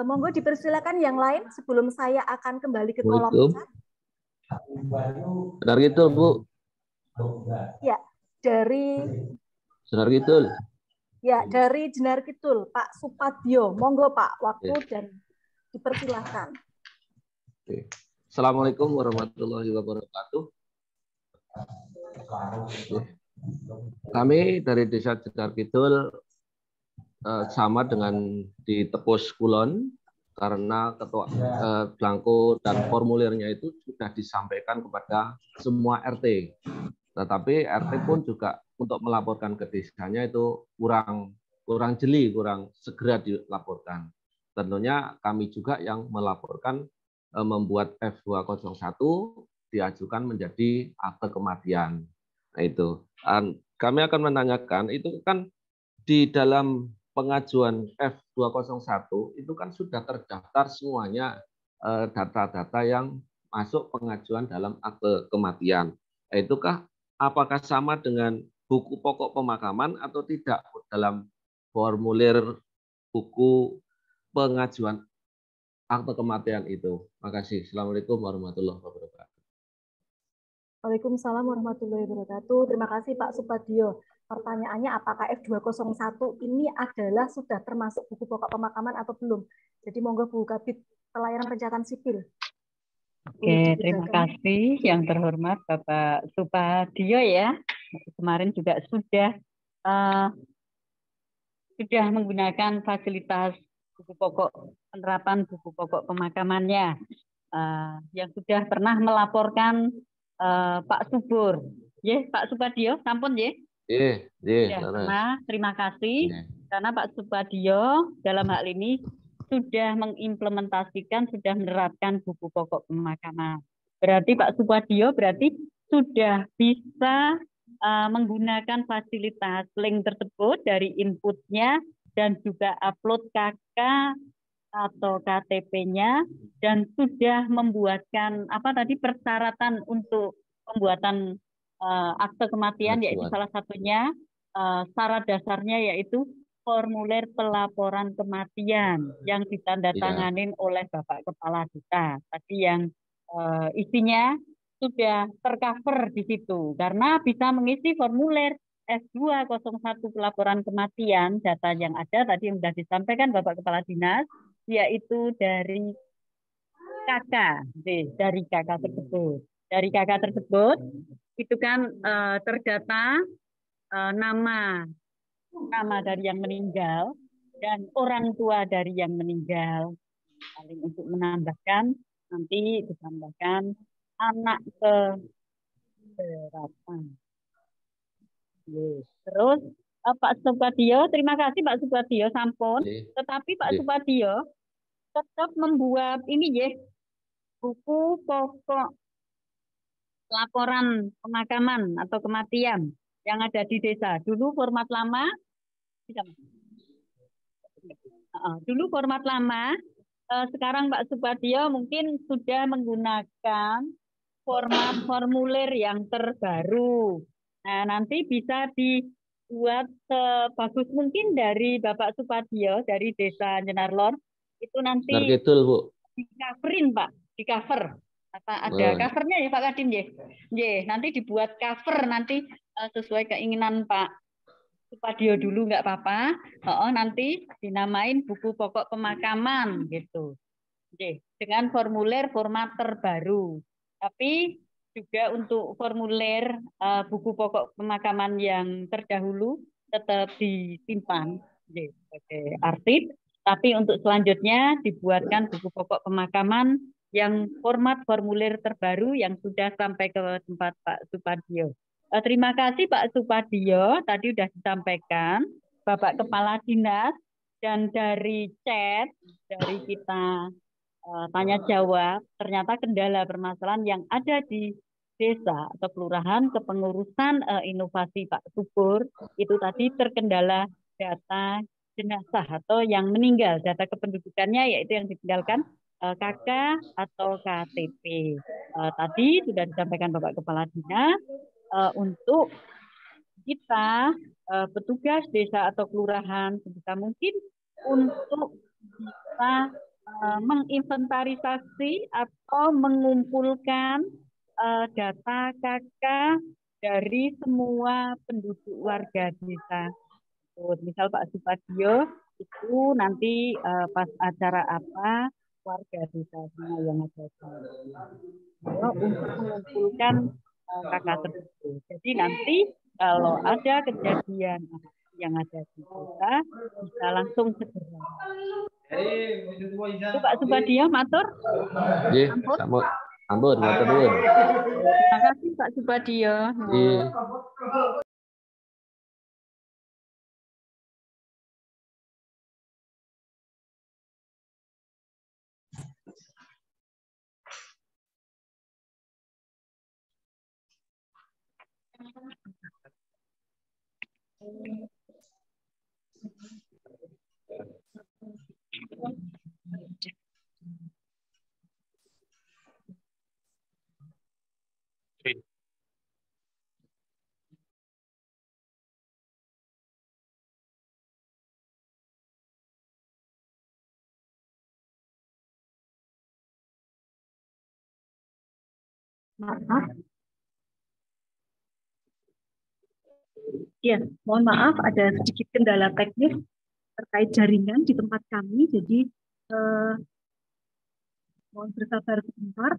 Monggo dipersilakan yang lain sebelum saya akan kembali ke kolom chat. Benar gitu, Bu. Ya, dari Benar gitu. Ya, dari Jenar Kidul, Pak Supadyo. Monggo Pak, waktu dan dipersilahkan. Oke. Assalamualaikum warahmatullahi wabarakatuh. Kami dari Desa Jenar Kidul sama dengan di Tepus Kulon, karena ketua belangko dan formulirnya itu sudah disampaikan kepada semua RT. Tetapi RT pun juga untuk melaporkan ke desanya itu kurang jeli, kurang segera dilaporkan. Tentunya kami juga yang melaporkan membuat F201 diajukan menjadi akte kematian. Nah itu. Dan kami akan menanyakan, itu kan di dalam pengajuan F201 itu kan sudah terdaftar semuanya data-data yang masuk pengajuan dalam akte kematian. Itukah apakah sama dengan buku pokok pemakaman atau tidak dalam formulir buku pengajuan akte kematian itu? Makasih. Assalamualaikum warahmatullahi wabarakatuh. Waalaikumsalam warahmatullahi wabarakatuh. Terima kasih Pak Supadyo. Pertanyaannya apakah F201 ini adalah sudah termasuk buku pokok pemakaman atau belum? Jadi monggo Bu Kabid Pelayanan Pencatatan Sipil. Oke, terima kasih yang terhormat Bapak Supadyo ya. Kemarin juga sudah menggunakan fasilitas buku pokok penerapan buku pokok pemakamannya yang sudah pernah melaporkan Pak Subur. Pak Supadyo, sampun terima kasih karena Pak Supadyo dalam hal ini sudah mengimplementasikan, sudah menerapkan buku pokok pemakaman. Berarti Pak Supadyo sudah bisa menggunakan fasilitas link tersebut dari inputnya dan juga upload KK atau KTP-nya dan sudah membuatkan persyaratan untuk pembuatan akte kematian, yaitu salah satunya syarat dasarnya yaitu formulir pelaporan kematian yang ditandatanganin oleh Bapak Kepala Desa. Tadi yang isinya sudah tercover di situ karena bisa mengisi formulir F201 pelaporan kematian. Data yang ada tadi yang sudah disampaikan Bapak Kepala Dinas yaitu dari KK, dari KK tersebut. Dari KK tersebut itu kan terdata nama dari yang meninggal dan orang tua dari yang meninggal. Paling untuk menambahkan nanti ditambahkan anak ke berapa. Terus Pak Supadyo, terima kasih Pak Supadyo sampun. Tetapi Pak Supadyo tetap membuat ini buku pokok laporan pemakaman atau kematian yang ada di desa. Dulu format lama, sekarang Pak Supadyo mungkin sudah menggunakan format formulir yang terbaru. Nah, nanti bisa dibuat sebagus mungkin dari Bapak Supadyo dari Desa Jenarlon. Itu nanti di-coverin Pak, di-cover. Ada covernya ya Pak Kadin nanti dibuat cover nanti sesuai keinginan Pak Supadyo dulu nggak apa-apa. Nanti dinamain buku pokok pemakaman gitu. Dengan formulir format terbaru. Tapi juga untuk formulir buku pokok pemakaman yang terdahulu tetap disimpan sebagai arsip. Tapi untuk selanjutnya dibuatkan buku pokok pemakaman yang format formulir terbaru yang sudah sampai ke tempat Pak Supadyo. Terima kasih Pak Supadyo, tadi sudah disampaikan Bapak Kepala Dinas dan dari chat dari kita tanya jawab ternyata kendala permasalahan yang ada di desa atau kelurahan kepengurusan inovasi Pak Subur itu tadi terkendala data jenazah atau yang meninggal, data kependudukannya yaitu yang ditinggalkan KK atau KTP. Tadi sudah disampaikan Bapak Kepala Dinas untuk kita petugas desa atau kelurahan sebisa mungkin untuk bisa menginventarisasi atau mengumpulkan data KK dari semua penduduk warga desa. Misal Pak Supadio itu nanti pas acara apa warga desa yang ada untuk mengumpulkan kakak tersebut. Jadi nanti kalau ada kejadian yang ada di desa bisa langsung segera. Itu Pak Supadio matur. Ampun, matur nuwun. Terima kasih Pak Supadio. Maaf. Ya, mohon maaf ada sedikit kendala teknis terkait jaringan di tempat kami. Jadi mohon bersabar sebentar.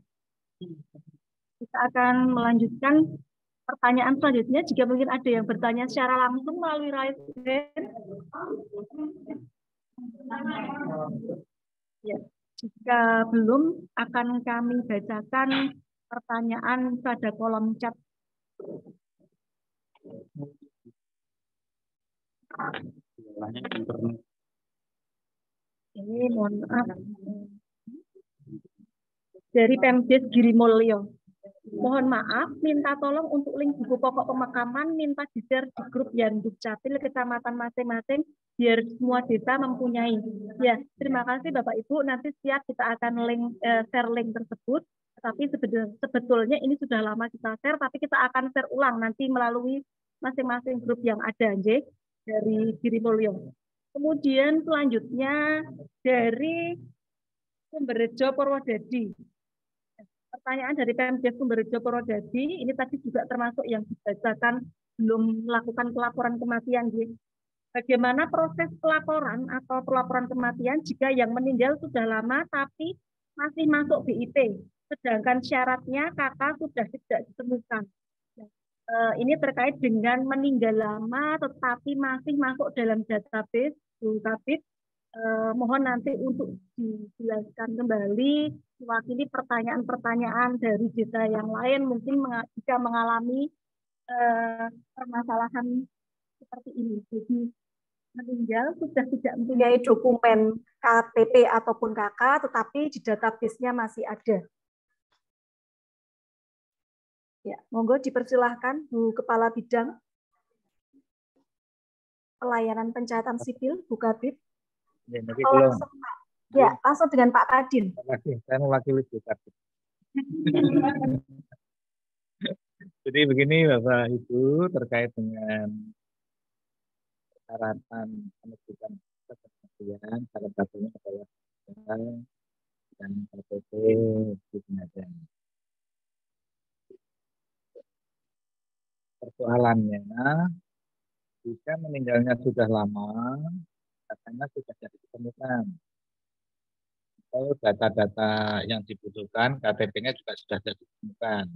Kita akan melanjutkan pertanyaan selanjutnya. Jika mungkin ada yang bertanya secara langsung melalui raise hand. Ya, jika belum akan kami bacakan pertanyaan pada kolom chat. Ini mohon maaf. Dari Pemdes Girimulyo. Mohon maaf, minta tolong untuk link buku pokok pemakaman, minta di-share di grup Yanduk Capil kecamatan masing-masing, biar semua desa mempunyai. Ya, terima kasih Bapak Ibu, nanti siap kita akan share link tersebut. Tapi sebetulnya ini sudah lama kita share, tapi kita akan share ulang nanti melalui masing-masing grup yang ada, J, dari Girimulyo. Kemudian selanjutnya dari Sumberjo Purwodadi. Pertanyaan dari Pemdes Sumberjo Purwodadi, ini tadi juga termasuk yang dibacakan belum melakukan pelaporan kematian. Bagaimana proses pelaporan atau pelaporan kematian jika yang meninggal sudah lama tapi masih masuk BIP, sedangkan syaratnya kakak sudah tidak ditemukan. Ini terkait dengan meninggal lama tetapi masih masuk dalam database Kabit. Mohon nanti untuk dijelaskan kembali mewakili pertanyaan-pertanyaan dari desa yang lain mungkin jika mengalami permasalahan seperti ini. Jadi meninggal sudah tidak mempunyai dokumen KTP ataupun KK, tetapi di database-nya masih ada. Ya, monggo dipersilahkan Bu Kepala Bidang Pelayanan Pencatatan Sipil, Bu Kabit. Ya, langsung dengan Pak Kadin. Terima kasih, saya mewakili Bu Kabit. Jadi begini Bapak Ibu, terkait dengan persyaratan penunjukan kematian, salah satunya adalah dan KTP jenazah. Persoalannya, jika meninggalnya sudah lama, katanya sudah tidak ditemukan. Kalau data-data yang dibutuhkan, KTP-nya juga sudah tidak ditemukan.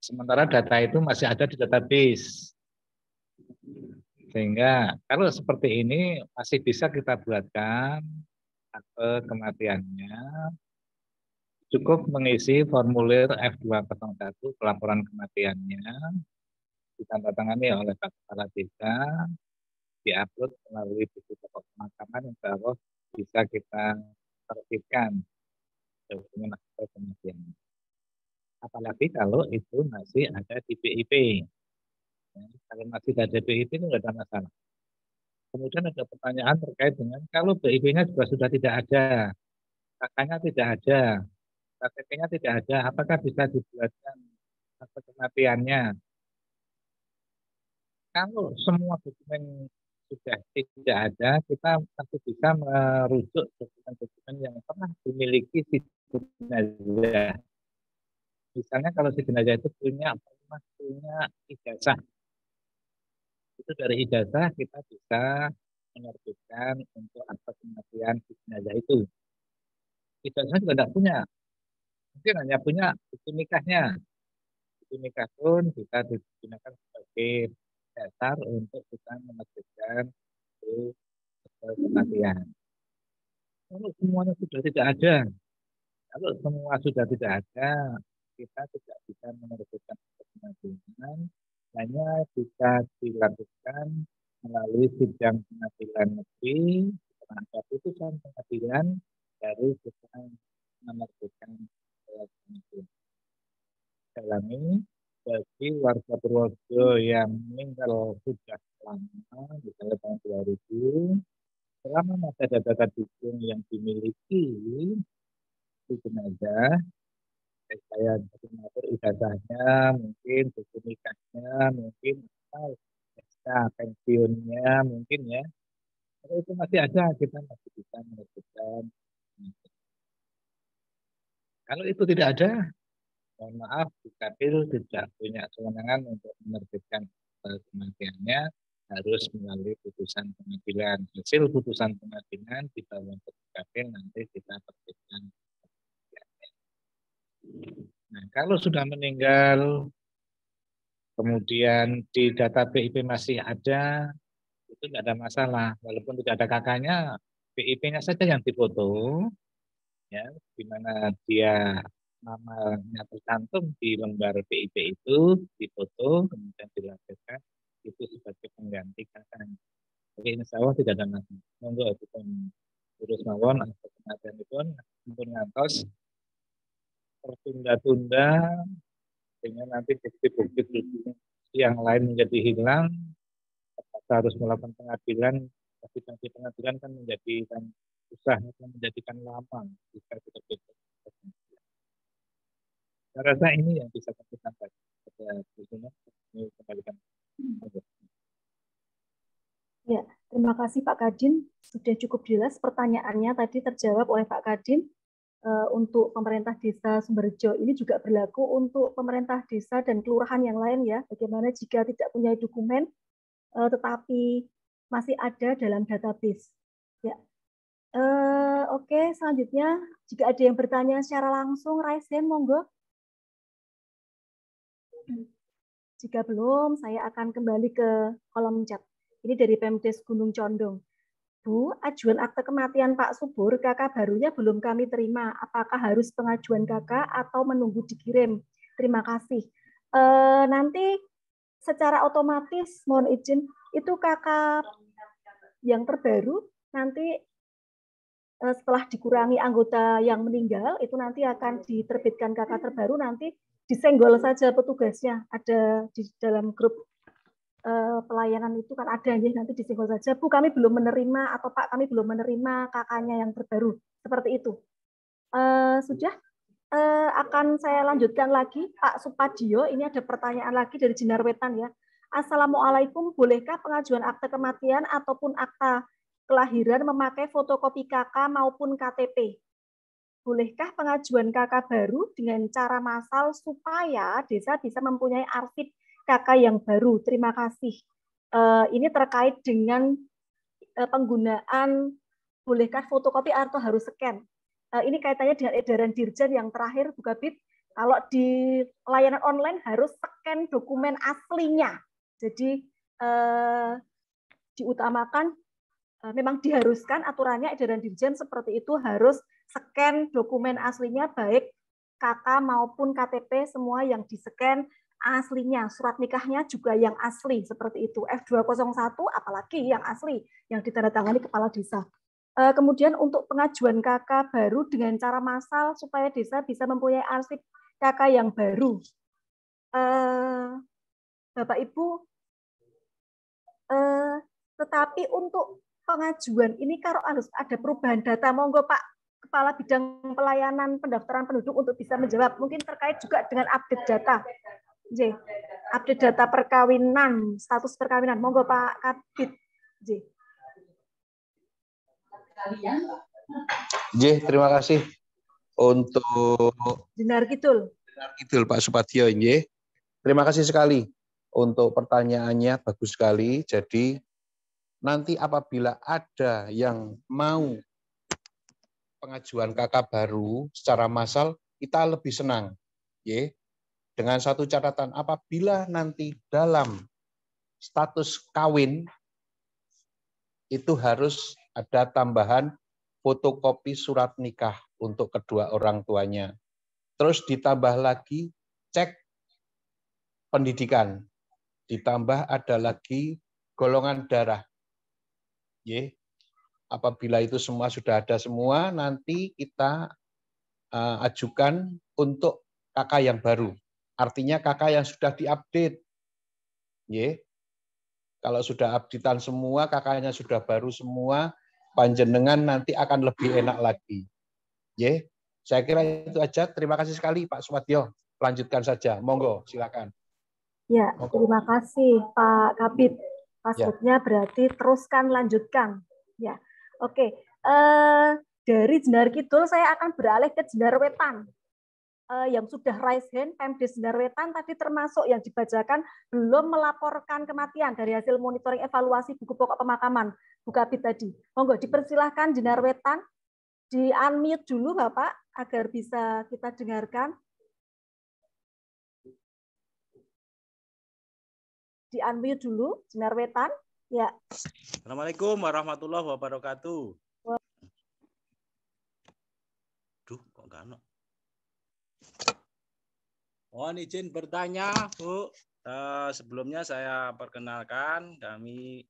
Sementara data itu masih ada di database. Sehingga kalau seperti ini masih bisa kita buatkan akte kematiannya. Cukup mengisi formulir F201 pelaporan kematiannya, ditandatangani oleh Pak Kepala Desa, diupload melalui buku pokok pemakaman, insya Allah bisa kita tertibkan dokumen akte kematian. Apalagi kalau itu masih ada di BIP. Ya, kalau masih ada BIP itu tidak ada masalah. Kemudian ada pertanyaan terkait dengan kalau BIP-nya juga sudah tidak ada, kakaknya tidak ada, KTP-nya tidak ada, apakah bisa dibuatkan akte kematiannya? Kalau semua dokumen sudah tidak ada, kita masih bisa merujuk dokumen-dokumen yang pernah dimiliki si jenazah. Misalnya kalau si jenazah itu punya ijazah, itu dari ijazah kita bisa menerbitkan untuk akte kematian si jenazah itu. Ijazah juga tidak punya, mungkin hanya punya bukti nikahnya. Bukti nikah pun bisa digunakan sebagai dasar untuk kita menerbitkan itu kematian. Kalau semuanya sudah tidak ada, kalau semua sudah tidak ada, kita tidak bisa menerbitkan kematian, hanya bisa dilakukan melalui sidang pengadilan negeri. Setelah ada putusan pengadilan, baru kita menerbitkan kematian. Dalami bagi warga Purworejo yang meninggal sudah lama, misalnya tahun 2000, selama masa data dukung yang dimiliki di jenazah, saya mengatur ijazahnya, mungkin buku nikahnya, mungkin atau pensiunnya, mungkin ya. Kalau itu masih ada, kita masih bisa menerbitkan. Kalau itu tidak ada, mohon maaf, Dukcapil tidak punya kewenangan untuk menerbitkan kematiannya, harus melalui putusan pengadilan. Hasil putusan pengadilan dibawa ke Dukcapil, nanti kita terbitkan. Nah, kalau sudah meninggal, kemudian di data BIP masih ada, itu tidak ada masalah. Walaupun tidak ada kakaknya, BIP-nya saja yang difoto, ya, di mana dia namanya tercantum di lembar BIP itu, difoto, kemudian dilakukan, itu sebagai pengganti kakaknya. Jadi insya Allah tidak ada masalah. Monggo pun urus mawon atau kematian pun ngantos tertunda-tunda sehingga nanti bukti-bukti yang lain menjadi hilang, kita harus melakukan pengadilan. Tapi pengadilan kan menjadikan susah, menjadikan lama jika kita saya rasa ini yang bisa kami sampaikan pada ini kembalikan. Ya, terima kasih Pak Kadin. Sudah cukup jelas pertanyaannya tadi terjawab oleh Pak Kadin. Untuk pemerintah desa Sumberjo ini juga berlaku untuk pemerintah desa dan kelurahan yang lain ya. Bagaimana jika tidak punya dokumen tetapi masih ada dalam database. Ya. Oke, selanjutnya jika ada yang bertanya secara langsung, raise hand, monggo. Jika belum, saya akan kembali ke kolom chat. Ini dari Pemdes Gunung Condong. Bu, ajuan akte kematian Pak Subur, kakak barunya belum kami terima. Apakah harus pengajuan kakak atau menunggu dikirim? Terima kasih. Nanti secara otomatis, mohon izin, itu kakak yang terbaru, nanti setelah dikurangi anggota yang meninggal, itu nanti akan diterbitkan kakak terbaru, nanti disenggol saja petugasnya. Ada di dalam grup pelayanan itu kan ada ya, nanti disenggol saja, Bu kami belum menerima atau Pak kami belum menerima kakaknya yang terbaru, seperti itu. Sudah akan saya lanjutkan lagi Pak Supadio, ini ada pertanyaan lagi dari Jenar Wetan ya. Assalamualaikum, bolehkah pengajuan akte kematian ataupun akta kelahiran memakai fotokopi KK maupun KTP? Bolehkah pengajuan KK baru dengan cara massal supaya desa bisa mempunyai arsip kakak yang baru? Terima kasih. Ini terkait dengan penggunaan bolehkah fotokopi atau harus scan. Ini kaitannya dengan edaran Dirjen yang terakhir, Bu Kabid. Kalau di layanan online harus scan dokumen aslinya. Jadi diutamakan, memang diharuskan aturannya edaran Dirjen seperti itu, harus scan dokumen aslinya, baik KK maupun KTP, semua yang di-scan aslinya, surat nikahnya juga yang asli, seperti itu. F201 apalagi yang asli, yang ditandatangani kepala desa. Kemudian untuk pengajuan KK baru dengan cara massal supaya desa bisa mempunyai arsip KK yang baru. Bapak Ibu, tetapi untuk pengajuan ini kalau harus ada perubahan data, monggo Pak Kepala Bidang Pelayanan Pendaftaran Penduduk untuk bisa menjawab. Mungkin terkait juga dengan update data. J. Update data perkawinan, status perkawinan. Monggo Pak Kabid. J. Terima kasih untuk Jenar Kidul. Pak Supadyo. Terima kasih sekali untuk pertanyaannya, bagus sekali. Jadi nanti apabila ada yang mau pengajuan KK baru secara massal, kita lebih senang. Dengan satu catatan, apabila nanti dalam status kawin, itu harus ada tambahan fotokopi surat nikah untuk kedua orang tuanya. Terus ditambah lagi cek pendidikan. Ditambah ada lagi golongan darah. Apabila itu semua sudah ada semua, nanti kita ajukan untuk KK yang baru. Artinya KK yang sudah diupdate. Kalau sudah updatean semua, KK-nya sudah baru semua, panjenengan nanti akan lebih enak lagi. Saya kira itu aja. Terima kasih sekali Pak Supadyo. Lanjutkan saja. Monggo, silakan. Ya, terima kasih Pak Kabid. Maksudnya berarti teruskan, lanjutkan. Ya, oke. Dari Jenar Kidul saya akan beralih ke Jenar Wetan. Yang sudah raise hand, Pemdes Jenar Wetan tadi termasuk yang dibacakan belum melaporkan kematian dari hasil monitoring evaluasi buku pokok pemakaman Bu Kabid tadi. Monggo dipersilahkan Jenar Wetan, di-unmute dulu Bapak agar bisa kita dengarkan. Di-unmute dulu Jenar Wetan. Ya. Assalamualaikum warahmatullahi wabarakatuh. Duh, kok enggak ada? Mohon izin bertanya, Bu. Sebelumnya saya perkenalkan, kami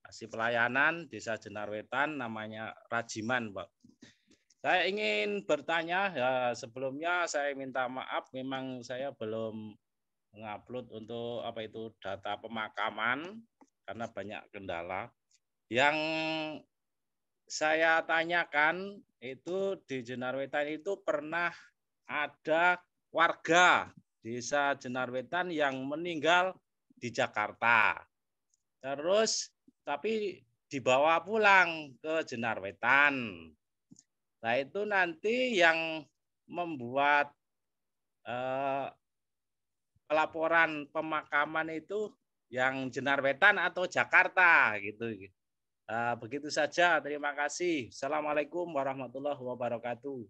kasih pelayanan Desa Jenar Wetan, namanya Rajiman, Pak. Saya ingin bertanya, sebelumnya saya minta maaf, memang saya belum mengupload untuk data pemakaman karena banyak kendala. Yang saya tanyakan itu di Jenar Wetan itu pernah ada warga Desa Jenar Wetan yang meninggal di Jakarta. Terus tapi dibawa pulang ke Jenar Wetan. Nah itu nanti yang membuat pelaporan pemakaman itu yang Jenar Wetan atau Jakarta gitu. Begitu saja. Terima kasih. Assalamualaikum warahmatullahi wabarakatuh.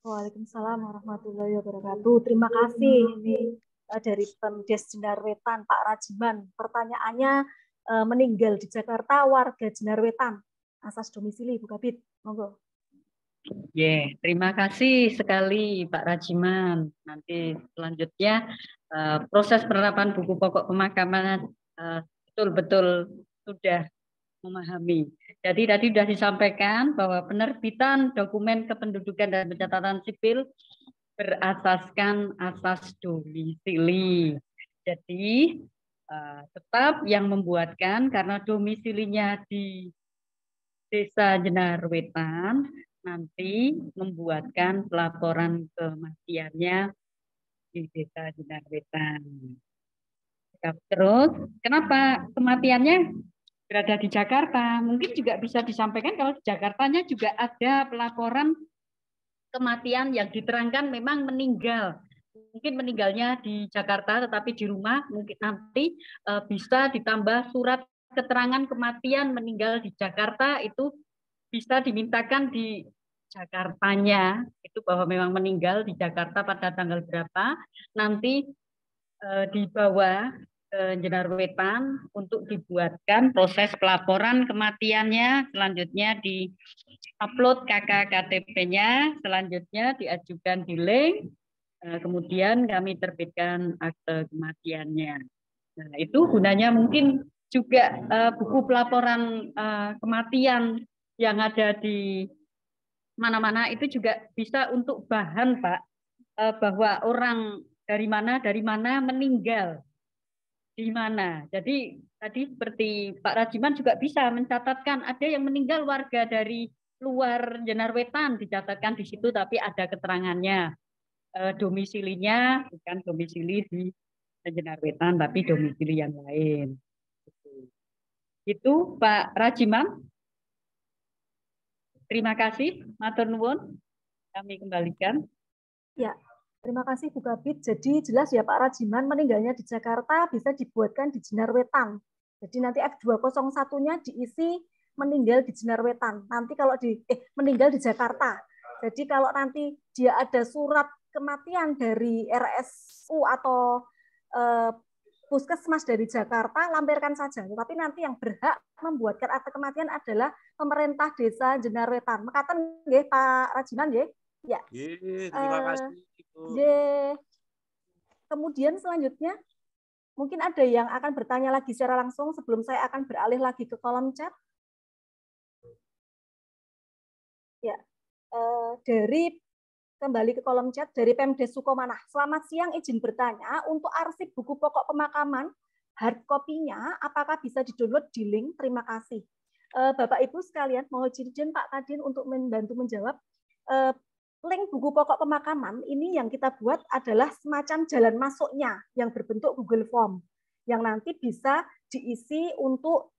Waalaikumsalam warahmatullahi wabarakatuh. Terima kasih ini dari Pemdes Jenar Wetan Pak Rajiman. Pertanyaannya meninggal di Jakarta warga Jenar Wetan asas domisili Bu Kabid. Monggo. Terima kasih sekali Pak Rajiman. Nanti selanjutnya proses penerapan buku pokok pemakaman betul-betul sudah memahami. Jadi tadi sudah disampaikan bahwa penerbitan dokumen kependudukan dan pencatatan sipil berasaskan asas domisili. Jadi tetap yang membuatkan karena domisilinya di Desa Jenar Wetan nanti membuatkan pelaporan kematiannya di Desa Jenar Wetan. Terus kenapa kematiannya berada di Jakarta? Mungkin juga bisa disampaikan kalau di Jakartanya juga ada pelaporan kematian yang diterangkan memang meninggal. Mungkin meninggalnya di Jakarta tetapi di rumah, mungkin nanti bisa ditambah surat keterangan kematian meninggal di Jakarta, itu bisa dimintakan di Jakartanya, itu bahwa memang meninggal di Jakarta pada tanggal berapa, nanti dibawa Jenar Wetan untuk dibuatkan proses pelaporan kematiannya, selanjutnya di-upload KK KTP-nya, selanjutnya diajukan di link, kemudian kami terbitkan akte kematiannya. Nah, itu gunanya mungkin juga buku pelaporan kematian yang ada di mana-mana itu juga bisa untuk bahan, Pak, bahwa orang dari mana meninggal di mana. Jadi tadi seperti Pak Rajiman juga bisa mencatatkan ada yang meninggal warga dari luar Jenar Wetan dicatatkan di situ, tapi ada keterangannya. Domisilinya bukan domisili di Jenar Wetan, tapi domisili yang lain. Itu Pak Rajimam. Terima kasih, matur nuwun. Kami kembalikan. Ya, terima kasih Bu Kabid. Jadi jelas ya Pak Rajiman meninggalnya di Jakarta bisa dibuatkan di Jenar Wetan. Jadi nanti F201-nya diisi meninggal di Jenar Wetan. Nanti kalau meninggal di Jakarta. Jadi kalau nanti dia ada surat kematian dari RSU atau puskesmas dari Jakarta, lampirkan saja. Tapi nanti yang berhak membuatkan akte kematian adalah pemerintah desa Jenar Wetan. Mekaten nggih Pak Rajiman nggih? Ya. Terima kasih. Kemudian selanjutnya mungkin ada yang akan bertanya lagi secara langsung sebelum saya akan beralih lagi ke kolom chat. Ya. Kembali ke kolom chat dari Pemdes Sukomanah. Selamat siang, izin bertanya, untuk arsip buku pokok pemakaman, hard copy-nya apakah bisa di-download di link? Terima kasih. Bapak Ibu sekalian, mohon izin Pak Kadin untuk membantu menjawab. Link buku pokok pemakaman ini yang kita buat adalah semacam jalan masuknya yang berbentuk Google Form, yang nanti bisa diisi untuk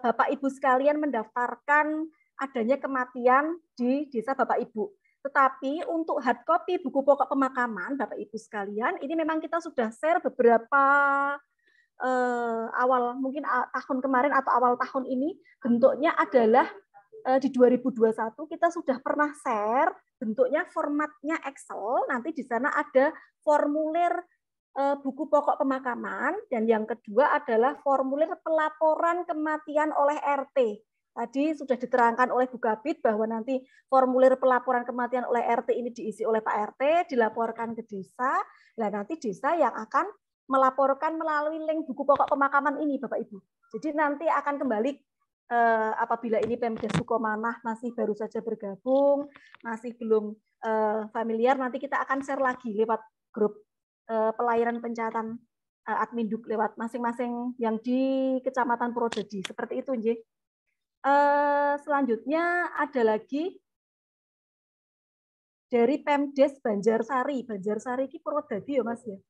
Bapak Ibu sekalian mendaftarkan adanya kematian di desa Bapak Ibu. Tetapi untuk hard copy buku pokok pemakaman, Bapak Ibu sekalian, ini memang kita sudah share beberapa awal mungkin tahun kemarin atau awal tahun ini, bentuknya adalah di 2021 kita sudah pernah share bentuknya formatnya Excel. Nanti di sana ada formulir buku pokok pemakaman, dan yang kedua adalah formulir pelaporan kematian oleh RT. Tadi sudah diterangkan oleh Bu Kabid bahwa nanti formulir pelaporan kematian oleh RT ini diisi oleh Pak RT, dilaporkan ke desa. Nah, nanti desa yang akan melaporkan melalui link buku pokok pemakaman ini, Bapak Ibu. Jadi nanti akan kembali apabila ini Pemdes Sukomanah masih baru saja bergabung, masih belum familiar, nanti kita akan share lagi lewat grup pelayanan pencatatan Adminduk lewat masing-masing yang di Kecamatan Purwodadi. Seperti itu, nggih. Selanjutnya ada lagi dari Pemdes Banjarsari. Banjarsari ini Purwodadi ya Mas ya?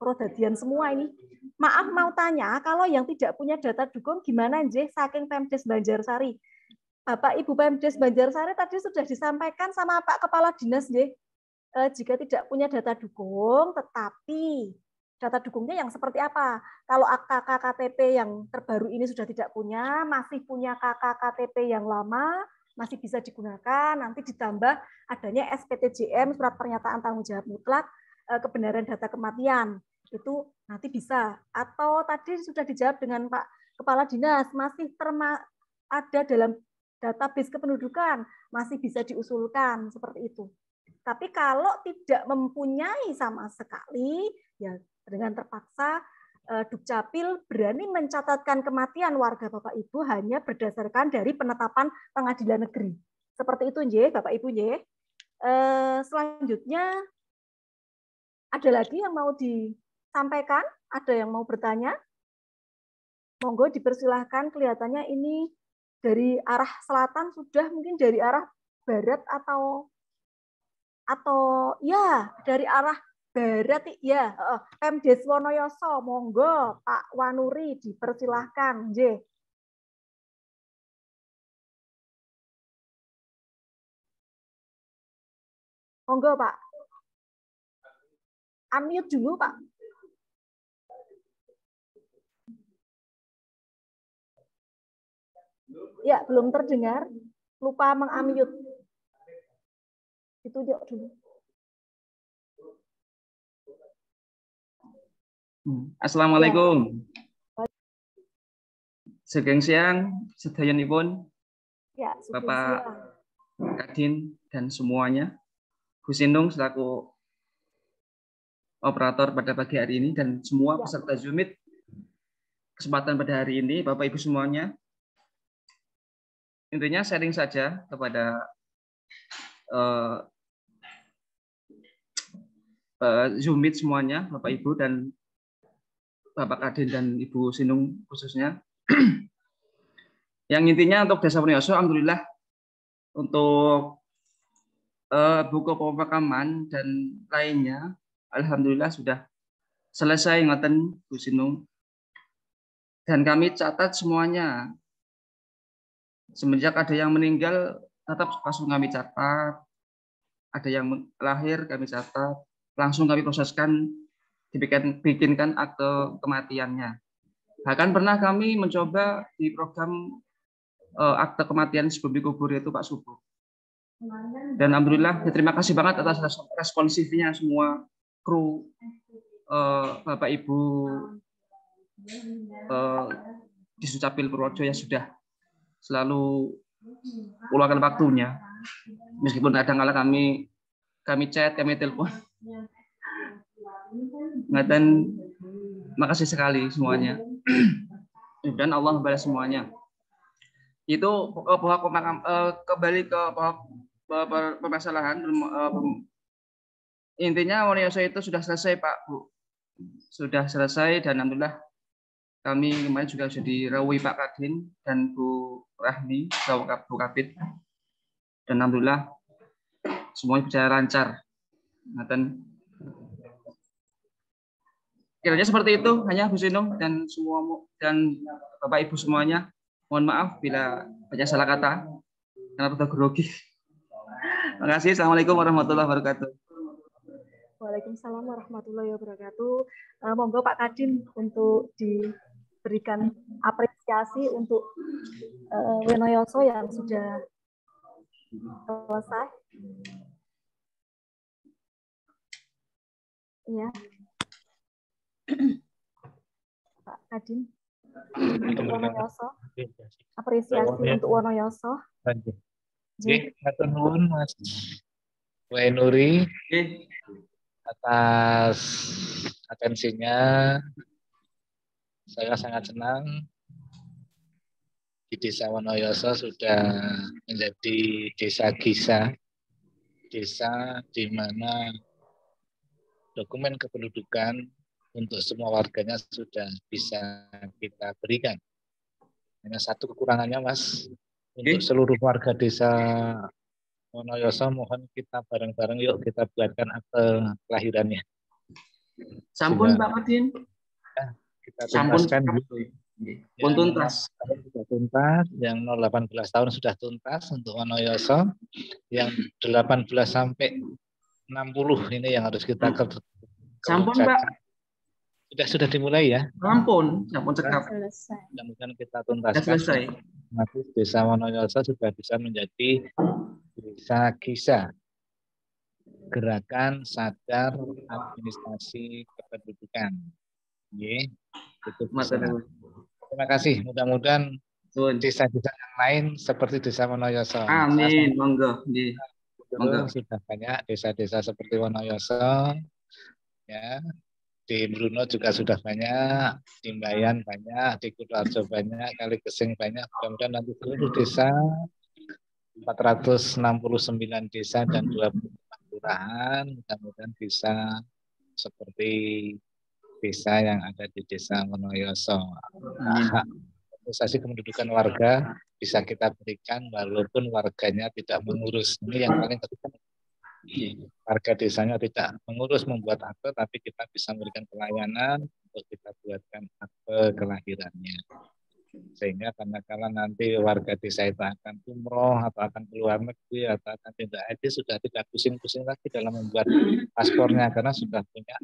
Purwodadian semua ini. Maaf mau tanya, kalau yang tidak punya data dukung gimana nggih saking Pemdes Banjarsari? Bapak Ibu Pemdes Banjarsari tadi sudah disampaikan sama Pak Kepala Dinas nggih. Jika tidak punya data dukung, tetapi data dukungnya yang seperti apa? Kalau KK KTP yang terbaru ini sudah tidak punya, masih punya KK KTP yang lama, masih bisa digunakan, nanti ditambah adanya SPTJM, surat pernyataan tanggung jawab mutlak, kebenaran data kematian, itu nanti bisa. Atau tadi sudah dijawab dengan Pak Kepala Dinas, masih ada dalam database kependudukan, masih bisa diusulkan, seperti itu. Tapi kalau tidak mempunyai sama sekali, ya dengan terpaksa Dukcapil berani mencatatkan kematian warga Bapak Ibu hanya berdasarkan dari penetapan pengadilan negeri. Seperti itu nggih, Bapak Ibu nggih. Selanjutnya ada lagi yang mau disampaikan? Ada yang mau bertanya? Monggo dipersilahkan, kelihatannya ini dari arah selatan sudah, mungkin dari arah barat atau ya dari arah barat ya, Pemdes Wonoyoso, monggo Pak Wanuri dipersilahkan, nggih. Monggo Pak. Unmute dulu Pak. Ya, belum terdengar. Lupa meng-unmute. Itu yuk dulu. Assalamualaikum. Sugeng siang, sedayanipun ya, Bapak Kadin dan semuanya. Bu Sindung selaku operator pada pagi hari ini dan semua peserta Zoom Meet kesempatan pada hari ini, Bapak Ibu semuanya. Intinya sharing saja kepada Zoom Meet semuanya, Bapak Ibu dan Bapak Kadin dan Ibu Sindung khususnya. Yang intinya untuk Desa Wonoyoso, alhamdulillah untuk buku pemakaman dan lainnya, alhamdulillah sudah selesai ngoten Bu Sinung. Dan kami catat semuanya. Semenjak ada yang meninggal, tetap langsung kami catat. Ada yang lahir kami catat, langsung kami proseskan, bikinkan akte kematiannya. Bahkan pernah kami mencoba di program akte kematian sebelum dikubur, yaitu Pak Subuh. Dan alhamdulillah, terima kasih banget atas responsifnya semua kru, Bapak Ibu di Sucapil Purworejo yang sudah selalu meluangkan waktunya, meskipun kadang-kala kami chat, kami telepon. Dan makasih sekali semuanya. Dan Allah membalas semuanya. Itu kembali ke permasalahan. Intinya Wonoyoso itu sudah selesai, Pak, Bu. Sudah selesai, dan alhamdulillah kami kemarin juga sudah dirawui Pak Kadin dan Bu Rahmi, Bu Kabid. Dan alhamdulillah semuanya berjalan lancar. Dan kiranya seperti itu, hanya Bu Sinung dan semua dan Bapak Ibu semuanya. Mohon maaf bila banyak salah kata karena sudah grogi. Terima kasih. Assalamualaikum warahmatullahi wabarakatuh. Waalaikumsalam warahmatullahi wabarakatuh. Monggo Pak Kadin untuk diberikan apresiasi untuk Wonoyoso yang sudah selesai. Iya. Pak Kadin untuk Wonoyoso. Apresiasi untuk Wonoyoso. Oke, matur nuwun Mas Wainuri atas atensinya. Saya sangat senang di Desa Wonoyoso sudah menjadi desa Gisa, desa di mana dokumen kependudukan untuk semua warganya sudah bisa kita berikan. Hanya satu kekurangannya, Mas, untuk seluruh warga desa Wonoyoso, mohon kita bareng-bareng yuk kita buatkan akte kelahirannya. Sampun Pak Kadin. Kita tuntaskan. Pun tuntas. Sudah tuntas, yang 0-18 tahun sudah tuntas untuk Wonoyoso, yang 18 sampai 60 ini yang harus kita kerjakan. Sampun Pak. Sudah dimulai ya. Sampun cekap. Mudah-mudahan kita tuntaskan. Selesai. Nanti Desa Wonoyoso sudah bisa menjadi desa Gisa, gerakan sadar administrasi kependudukan. Itu terima kasih. Mudah-mudahan desa-desa yang lain seperti Desa Wonoyoso. Amin. Monggo. Sudah banyak desa-desa seperti Wonoyoso. Ya. Di Bruno juga sudah banyak, di Mbayan banyak, di Kutoarjo banyak, Kaligesing banyak. Mudah-mudahan nanti seluruh desa 469 desa dan 24 kelurahan mudah-mudahan bisa seperti desa yang ada di Desa Wonoyoso. Administrasi kependudukan warga bisa kita berikan walaupun warganya tidak mengurus. Ini yang paling penting. Warga desanya tidak mengurus membuat akte, tapi kita bisa memberikan pelayanan untuk kita buatkan akte kelahirannya. Sehingga karena kalau nanti warga desa itu akan umroh atau akan keluar negeri atau akan tindak haji sudah tidak pusing-pusing lagi dalam membuat paspornya karena sudah punya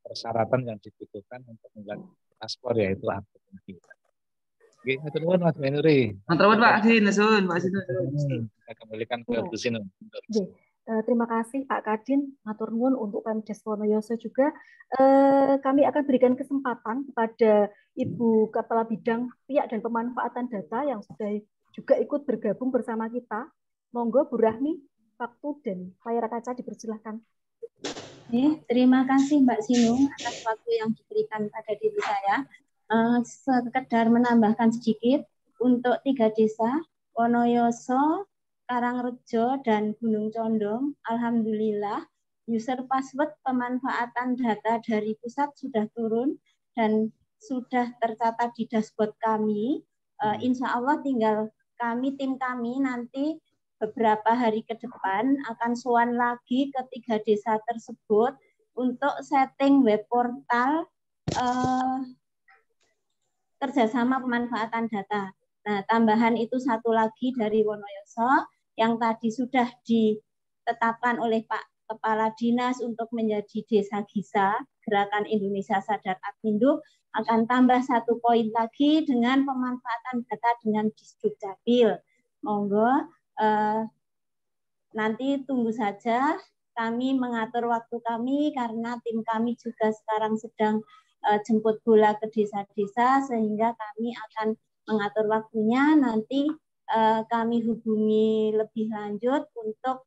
persyaratan yang dibutuhkan untuk membuat paspor, yaitu akte kelahiran. Oke, terima kasih Mas Menuri. Terima Pak Sinun, Pak Sinun. Kita kembalikan ke Bu Sinun. Terima kasih Pak Kadin, matur nuwun untuk Pemdes Wonoyoso juga. Kami akan berikan kesempatan kepada Ibu Kepala Bidang Pihak dan Pemanfaatan Data yang sudah juga ikut bergabung bersama kita. Monggo Bu Rahmi, waktu dan layar kaca dipersilahkan. Terima kasih Mbak Sinung atas waktu yang diberikan pada diri saya. Sekedar menambahkan sedikit untuk 3 desa, Wonoyoso, Karangrejo, dan Gunung Condong, alhamdulillah user password pemanfaatan data dari pusat sudah turun dan sudah tercatat di dashboard kami. Insya Allah tinggal tim kami nanti beberapa hari ke depan akan sowan lagi ke 3 desa tersebut untuk setting web portal kerjasama pemanfaatan data. Nah, tambahan itu satu lagi dari Wonoyoso yang tadi sudah ditetapkan oleh Pak Kepala Dinas untuk menjadi Desa Gisa, Gerakan Indonesia Sadar Adminduk, akan tambah satu poin lagi dengan pemanfaatan data dengan Disdukcapil. Monggo nanti tunggu saja, kami mengatur waktu kami karena tim kami juga sekarang sedang jemput bola ke desa-desa, sehingga kami akan mengatur waktunya. Nanti kami hubungi lebih lanjut untuk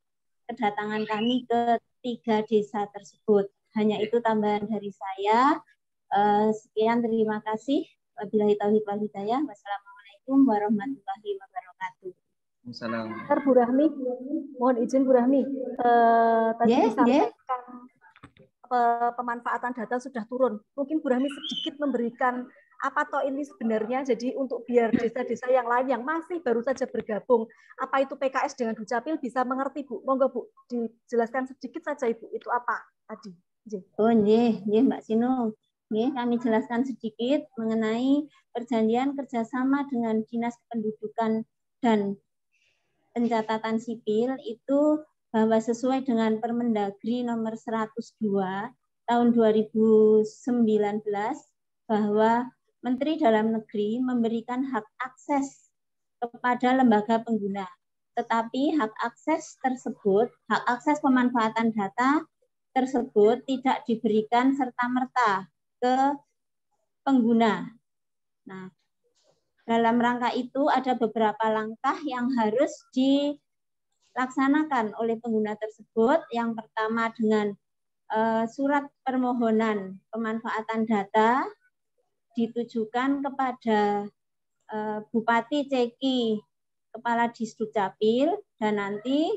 kedatangan kami ke 3 desa tersebut. Hanya itu tambahan dari saya. Sekian, terima kasih. Wabillahi taufiq wal hidayah. Wassalamualaikum warahmatullahi wabarakatuh. Assalamualaikum. Bu Rahmi, mohon izin Bu Rahmi, tadi disampaikan pemanfaatan data sudah turun. Mungkin Bu Rahmi sedikit memberikan apa toh ini sebenarnya, jadi untuk biar desa-desa yang lain yang masih baru saja bergabung, apa itu PKS dengan Dukcapil bisa mengerti Bu. Monggo Bu, dijelaskan sedikit saja Ibu, itu apa tadi? Oh, nggih, Mbak Sino. Nggih, kami jelaskan sedikit mengenai perjanjian kerjasama dengan Dinas Kependudukan dan Pencatatan Sipil itu bahwa sesuai dengan Permendagri nomor 102 tahun 2019 bahwa Menteri Dalam Negeri memberikan hak akses kepada lembaga pengguna. Tetapi hak akses tersebut, hak akses pemanfaatan data tersebut tidak diberikan serta-merta ke pengguna. Nah, dalam rangka itu ada beberapa langkah yang harus dilaksanakan oleh pengguna tersebut. Yang pertama dengan surat permohonan pemanfaatan data ditujukan kepada Bupati Ceki, Kepala Disdukcapil, dan nanti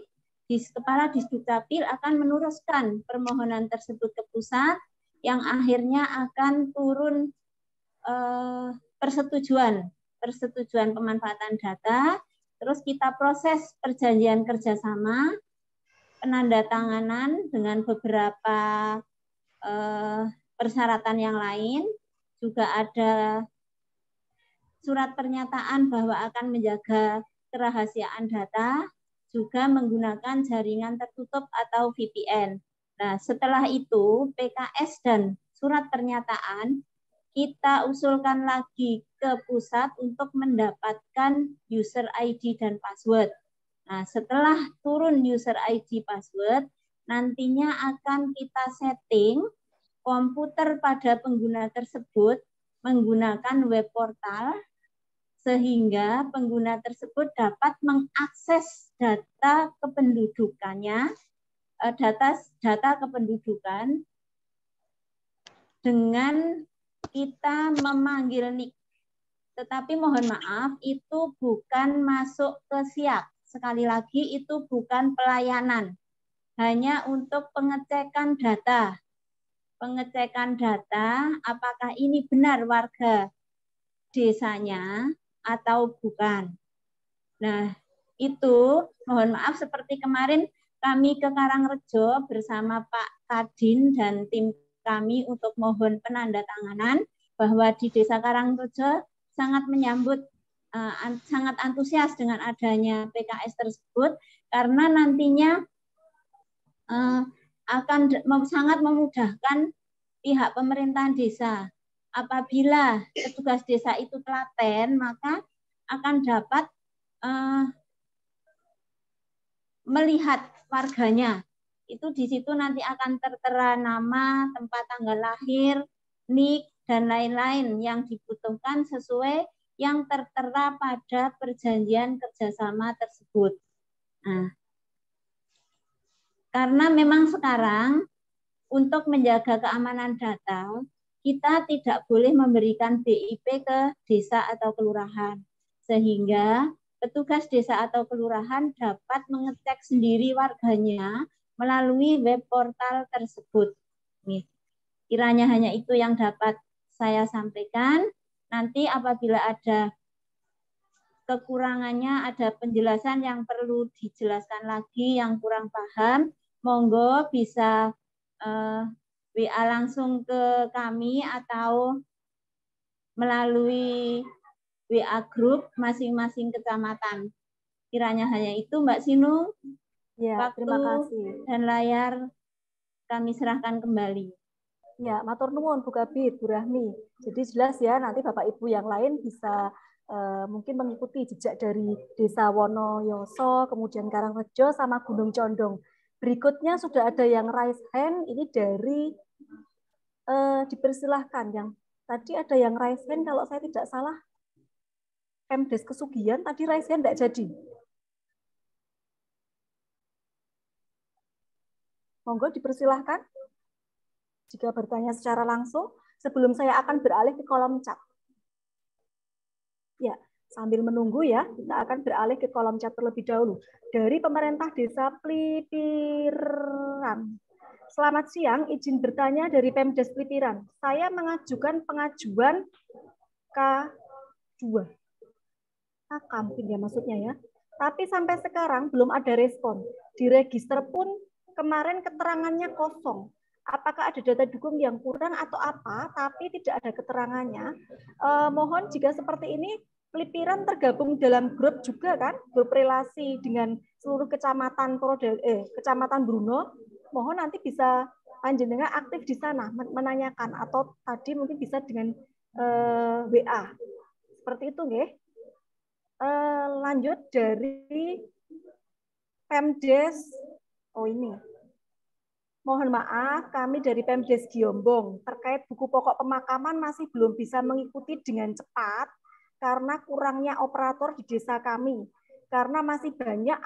Kepala Disdukcapil akan meneruskan permohonan tersebut ke pusat yang akhirnya akan turun persetujuan pemanfaatan data, terus kita proses perjanjian kerjasama, penandatanganan dengan beberapa persyaratan yang lain, juga ada surat pernyataan bahwa akan menjaga kerahasiaan data, juga menggunakan jaringan tertutup atau VPN. Nah, setelah itu PKS dan surat pernyataan kita usulkan lagi ke pusat untuk mendapatkan user ID dan password. Nah, setelah turun user ID password, nantinya akan kita setting komputer pada pengguna tersebut menggunakan web portal sehingga pengguna tersebut dapat mengakses data kependudukannya, data kependudukan dengan kita memanggil NIK. Tetapi mohon maaf, itu bukan masuk ke SIAK. Sekali lagi, itu bukan pelayanan. Hanya untuk pengecekan data. Pengecekan data, apakah ini benar warga desanya atau bukan. Nah, itu mohon maaf seperti kemarin kami ke Karangrejo bersama Pak Kadin dan tim kami untuk mohon penandatanganan bahwa di Desa Karangrejo sangat menyambut, sangat antusias dengan adanya PKS tersebut karena nantinya akan sangat memudahkan pihak pemerintahan desa. Apabila petugas desa itu telaten, maka akan dapat melihat warganya. Itu di situ nanti akan tertera nama, tempat tanggal lahir, NIK, dan lain-lain yang dibutuhkan sesuai yang tertera pada perjanjian kerjasama tersebut. Nah, karena memang sekarang untuk menjaga keamanan data, kita tidak boleh memberikan BIP ke desa atau kelurahan. Sehingga petugas desa atau kelurahan dapat mengecek sendiri warganya melalui web portal tersebut. Nih, kiranya hanya itu yang dapat saya sampaikan. Nanti apabila ada kekurangannya, ada penjelasan yang perlu dijelaskan lagi, yang kurang paham, monggo bisa WA langsung ke kami atau melalui WA grup masing-masing kecamatan. Kiranya hanya itu Mbak Sinung. Ya, Waktu terima kasih. dan layar kami serahkan kembali. Ya, matur nuwun Bu Kabid, Bu Rahmi. Jadi jelas ya, nanti Bapak Ibu yang lain bisa mungkin mengikuti jejak dari Desa Wonoyoso, kemudian Karangrejo, sama Gunung Condong. Berikutnya sudah ada yang raise hand, ini dari dipersilahkan. Yang tadi ada yang raise hand, kalau saya tidak salah, Pemdes Kesugihan, tadi raise hand tidak jadi. Monggo dipersilahkan. Jika bertanya secara langsung, sebelum saya akan beralih ke kolom chat. Ya, sambil menunggu ya, kita akan beralih ke kolom chat terlebih dahulu. Dari Pemerintah Desa Plipiran. Selamat siang, izin bertanya dari Pemdes Plipiran. Saya mengajukan pengajuan K2. K mungkin ya maksudnya ya. Tapi sampai sekarang belum ada respon. Di register pun kemarin keterangannya kosong. Apakah ada data dukung yang kurang atau apa, tapi tidak ada keterangannya. Mohon jika seperti ini, Plipiran tergabung dalam grup juga kan, grup relasi dengan seluruh kecamatan Kecamatan Bruno. Mohon nanti bisa panjenengan aktif di sana menanyakan, atau tadi mungkin bisa dengan WA. Seperti itu nggih. Lanjut dari Pemdes. Oh ini. Mohon maaf, kami dari Pemdes Giombong terkait buku pokok pemakaman masih belum bisa mengikuti dengan cepat karena kurangnya operator di desa kami. Karena masih banyak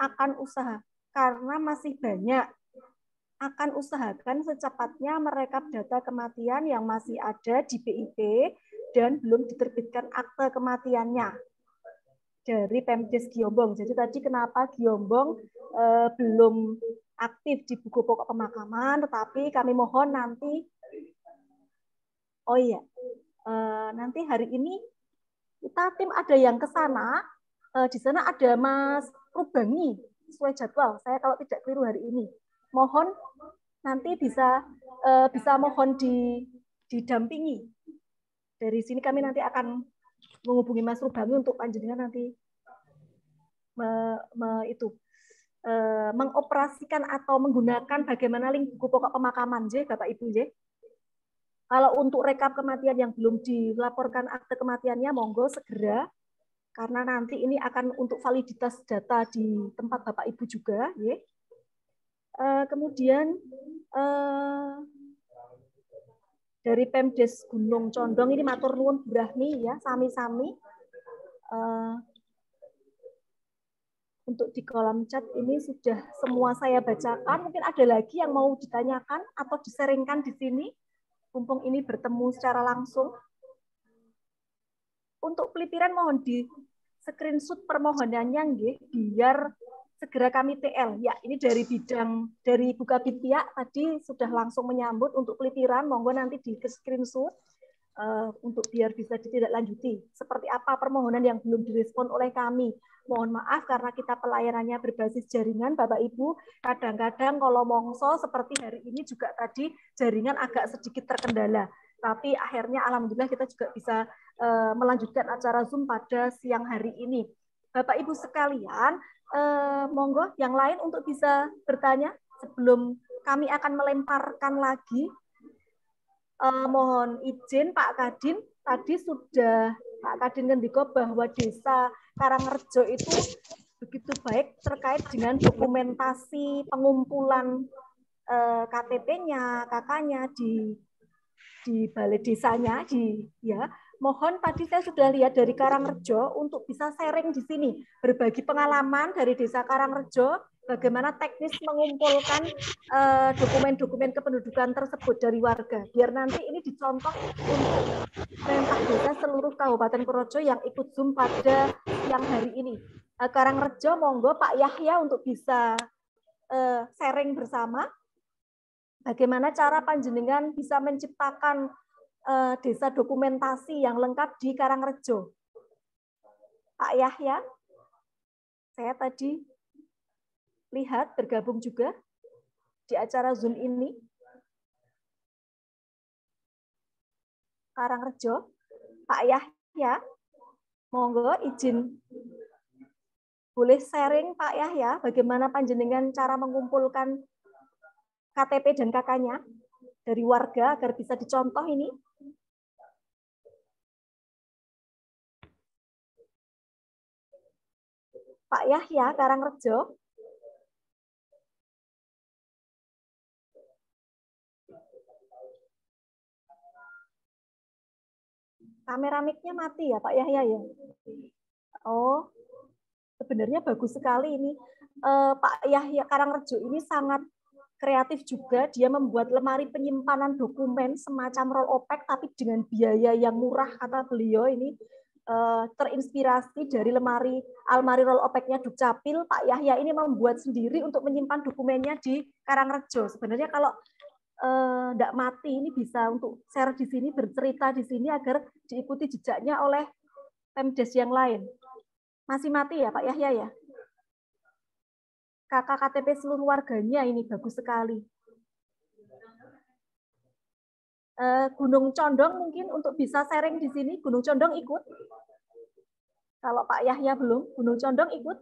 akan usahakan secepatnya merekap data kematian yang masih ada di BIP dan belum diterbitkan akte kematiannya dari Pemdes Giombong. Jadi tadi kenapa Giombong belum aktif di buku pokok pemakaman, tetapi kami mohon nanti, nanti hari ini kita tim ada yang ke sana, di sana ada Mas Rubangi, sesuai jadwal, saya kalau tidak keliru hari ini. Mohon nanti bisa mohon didampingi. Dari sini kami nanti akan menghubungi Mas Rubangi untuk panjenengan nanti mengoperasikan atau menggunakan bagaimana link buku pokok pemakaman, Bapak Ibu. Kalau untuk rekap kematian yang belum dilaporkan akte kematiannya, monggo segera, karena nanti ini akan untuk validitas data di tempat Bapak Ibu juga. Kemudian dari Pemdes Gunung Condong ini matur nuwun Bu Rahmi ya, sami-sami. Untuk di kolom chat ini sudah semua saya bacakan. Mungkin ada lagi yang mau ditanyakan atau diseringkan di sini, mumpung ini bertemu secara langsung. Untuk Plipiran mohon di screenshot permohonannya nggih, biar segera kami TL. Ya, ini dari bidang dari Bukabidtia tadi sudah langsung menyambut untuk Plipiran, monggo nanti di screenshot untuk biar bisa ditindaklanjuti. Seperti apa permohonan yang belum direspon oleh kami. Mohon maaf karena kita pelayanannya berbasis jaringan, Bapak Ibu. Kadang-kadang kalau mongso seperti hari ini juga tadi jaringan agak sedikit terkendala. Tapi akhirnya alhamdulillah kita juga bisa melanjutkan acara Zoom pada siang hari ini. Bapak Ibu sekalian, monggo yang lain untuk bisa bertanya sebelum kami akan melemparkan lagi. Mohon izin Pak Kadin, tadi sudah Pak Kadin ngendiko bahwa Desa Karangrejo itu begitu baik terkait dengan dokumentasi pengumpulan KTP-nya, KK-nya di balai desanya mohon tadi saya sudah lihat dari Karangrejo untuk bisa sharing di sini, berbagi pengalaman dari Desa Karangrejo bagaimana teknis mengumpulkan dokumen-dokumen kependudukan tersebut dari warga, biar nanti ini dicontoh untuk perintah desa seluruh Kabupaten Purworejo yang ikut Zoom pada siang hari ini. Karangrejo, monggo Pak Yahya untuk bisa sharing bersama bagaimana cara panjenengan bisa menciptakan desa dokumentasi yang lengkap di Karangrejo. Pak Yahya, saya tadi lihat bergabung juga di acara Zoom ini. Karangrejo, Pak Yahya, monggo izin boleh sharing Pak Yahya bagaimana panjenengan cara mengumpulkan KTP dan KK-nya dari warga agar bisa dicontoh ini. Pak Yahya, Karangrejo. Kamera mic-nya mati ya Pak Yahya ya? Oh, sebenarnya bagus sekali ini. Pak Yahya Karangrejo ini sangat kreatif juga. Dia membuat lemari penyimpanan dokumen semacam roll opak tapi dengan biaya yang murah, kata beliau ini. Terinspirasi dari almari roll opak-nya Dukcapil. Pak Yahya ini membuat sendiri untuk menyimpan dokumennya di Karangrejo. Sebenarnya kalau tidak mati ini bisa untuk share di sini, bercerita di sini agar diikuti jejaknya oleh Pemdes yang lain. Masih mati ya Pak Yahya ya? Kakak KTP seluruh warganya ini bagus sekali. Gunung Condong mungkin untuk bisa sharing di sini. Gunung Condong ikut? Kalau Pak Yahya belum, Gunung Condong ikut?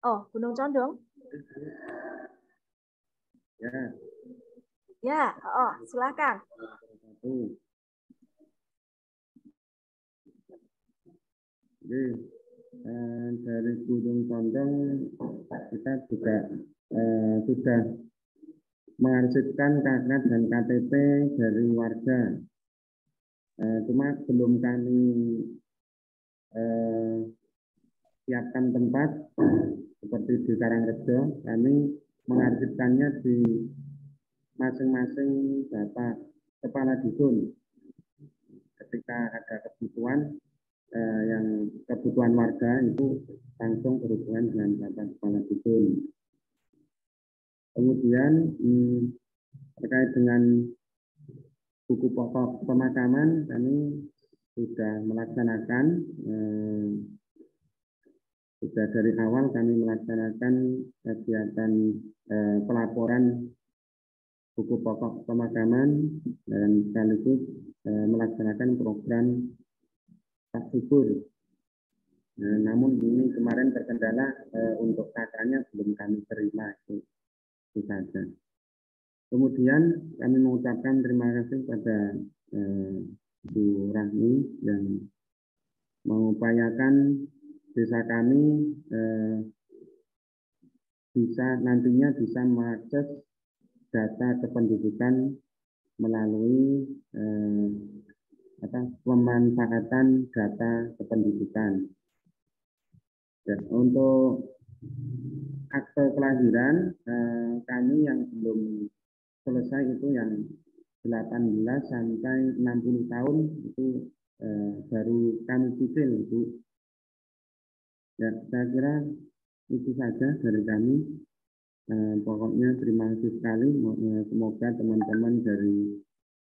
Oh, Gunung Condong? Ya. Ya, oh, silakan. Jadi, dari Gunung Condong kita juga sudah mengarsipkan KK dan KTP dari warga. Cuma belum kami siapkan tempat seperti di Karangrejo, kami mengarsipkannya di masing-masing bapak kepala dusun. Ketika ada kebutuhan yang kebutuhan warga itu langsung berhubungan dengan bapak kepala dusun. Kemudian terkait dengan buku pokok pemakaman, kami sudah melaksanakan sudah dari awal kami melaksanakan kegiatan pelaporan buku pokok pemakaman dan sekaligus melaksanakan program Syukur. Namun ini kemarin terkendala untuk kakaknya belum kami terima, itu saja. Kemudian kami mengucapkan terima kasih pada Bu Rahmi yang mengupayakan desa kami nantinya bisa mengakses data kependudukan melalui pemanfaatan data kependudukan. Dan untuk akte kelahiran kami yang belum selesai itu yang 18 sampai 60 tahun itu baru kami cicil itu. Ya, saya kira itu saja dari kami. Pokoknya terima kasih sekali. Semoga teman-teman dari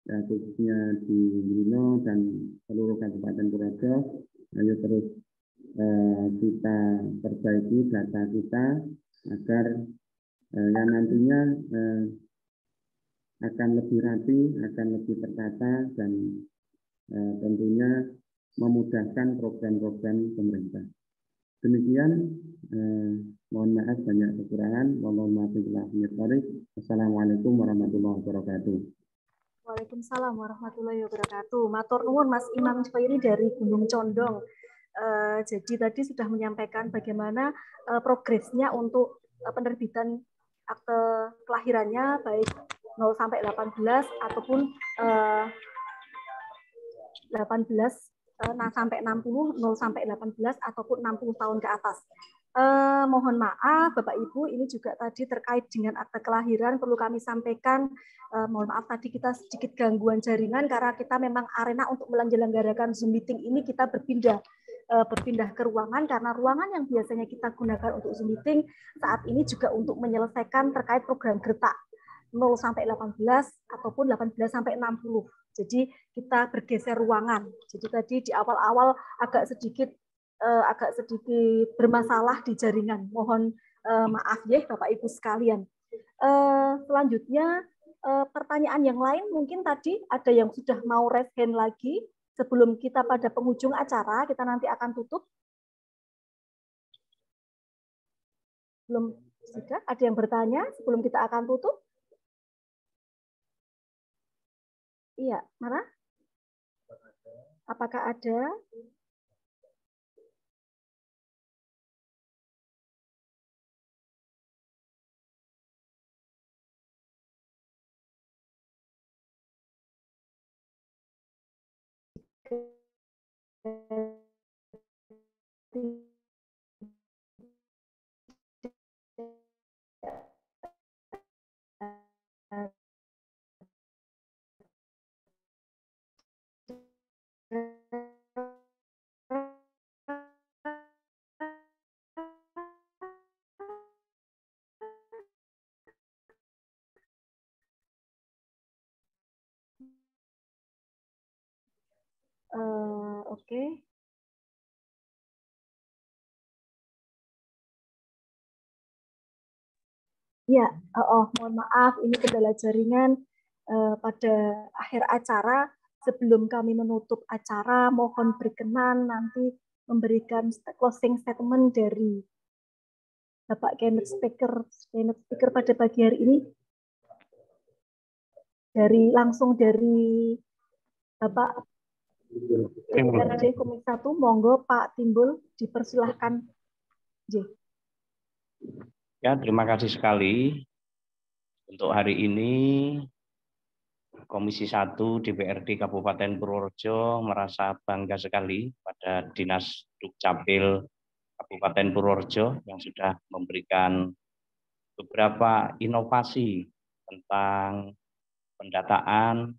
khususnya di Brino dan seluruh Kabupaten Purworejo, ayo terus kita perbaiki data kita agar yang nantinya akan lebih rapi, akan lebih tertata dan tentunya memudahkan program-program pemerintah. Demikian, mohon maaf banyak kekurangan. Mohon maaf bila mirip. Assalamualaikum warahmatullahi wabarakatuh. Waalaikumsalam warahmatullahi wabarakatuh. Matur nuwun Mas Imam Coiri dari Gunung Condong. Jadi tadi sudah menyampaikan bagaimana progresnya untuk penerbitan akte kelahirannya baik 0 sampai 18 ataupun 18 sampai 60, 0 sampai 18 ataupun 60 tahun ke atas. Mohon maaf Bapak Ibu, ini juga tadi terkait dengan akte kelahiran perlu kami sampaikan. Mohon maaf tadi kita sedikit gangguan jaringan karena kita memang arena untuk menyelenggarakan Zoom meeting ini kita berpindah ke ruangan karena ruangan yang biasanya kita gunakan untuk Zoom meeting saat ini juga untuk menyelesaikan terkait program Gertak. 0 sampai 18 ataupun 18 sampai 60. Jadi kita bergeser ruangan. Jadi tadi di awal-awal agak sedikit bermasalah di jaringan. Mohon maaf ya Bapak Ibu sekalian. Selanjutnya pertanyaan yang lain mungkin tadi ada yang sudah mau raise hand lagi sebelum kita pada penghujung acara, kita nanti akan tutup. Belum sudah ada yang bertanya sebelum kita akan tutup? Iya, mana? Apakah ada? Oke. Ya, mohon maaf, ini kendala jaringan pada akhir acara. Sebelum kami menutup acara, mohon berkenan nanti memberikan closing statement dari Bapak keynote speaker pada pagi hari ini. Langsung dari Bapak DPRD Komisi 1, monggo Pak Timbul, dipersilahkan. Ya, terima kasih sekali. Untuk hari ini Komisi 1 DPRD Kabupaten Purworejo merasa bangga sekali pada Dinas Dukcapil Kabupaten Purworejo yang sudah memberikan beberapa inovasi tentang pendataan,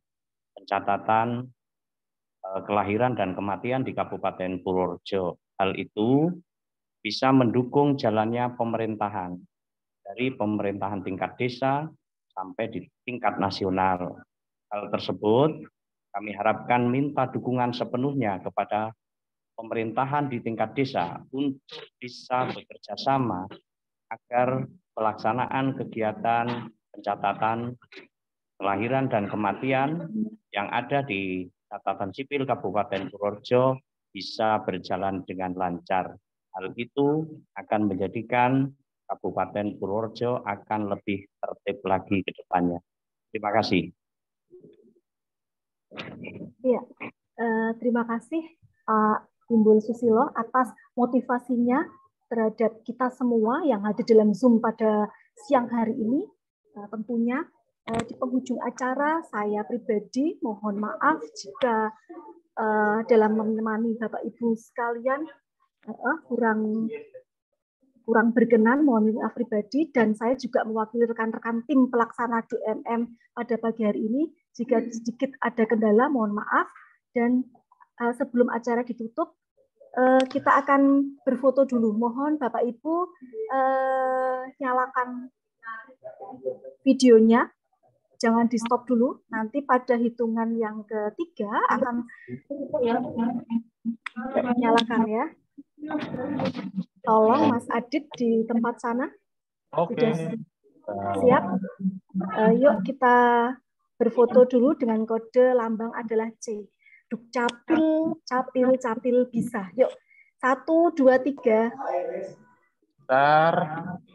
pencatatan kelahiran dan kematian di Kabupaten Purworejo. Hal itu bisa mendukung jalannya pemerintahan dari pemerintahan tingkat desa sampai di tingkat nasional. Hal tersebut kami harapkan minta dukungan sepenuhnya kepada pemerintahan di tingkat desa untuk bisa bekerja sama agar pelaksanaan kegiatan pencatatan kelahiran dan kematian yang ada di catatan sipil Kabupaten Purworejo bisa berjalan dengan lancar. Hal itu akan menjadikan Kabupaten Purworejo akan lebih tertib lagi ke depannya. Terima kasih. Ya, terima kasih Pak Timbul Susilo atas motivasinya terhadap kita semua yang ada dalam Zoom pada siang hari ini. Tentunya di penghujung acara saya pribadi mohon maaf jika dalam menemani Bapak Ibu sekalian kurang berkenan, mohon maaf pribadi, dan saya juga mewakili rekan-rekan tim pelaksana DMM pada pagi hari ini. Jika sedikit ada kendala, mohon maaf. Dan sebelum acara ditutup, kita akan berfoto dulu. Mohon Bapak Ibu nyalakan videonya, jangan di stop dulu. Nanti pada hitungan yang ketiga akan nyalakan ya. Tolong Mas Adit di tempat sana. Sudah siap? Yuk kita berfoto dulu dengan kode lambang adalah C. Dukcapil, capil bisa. Yuk, 1, 2, 3. Bentar.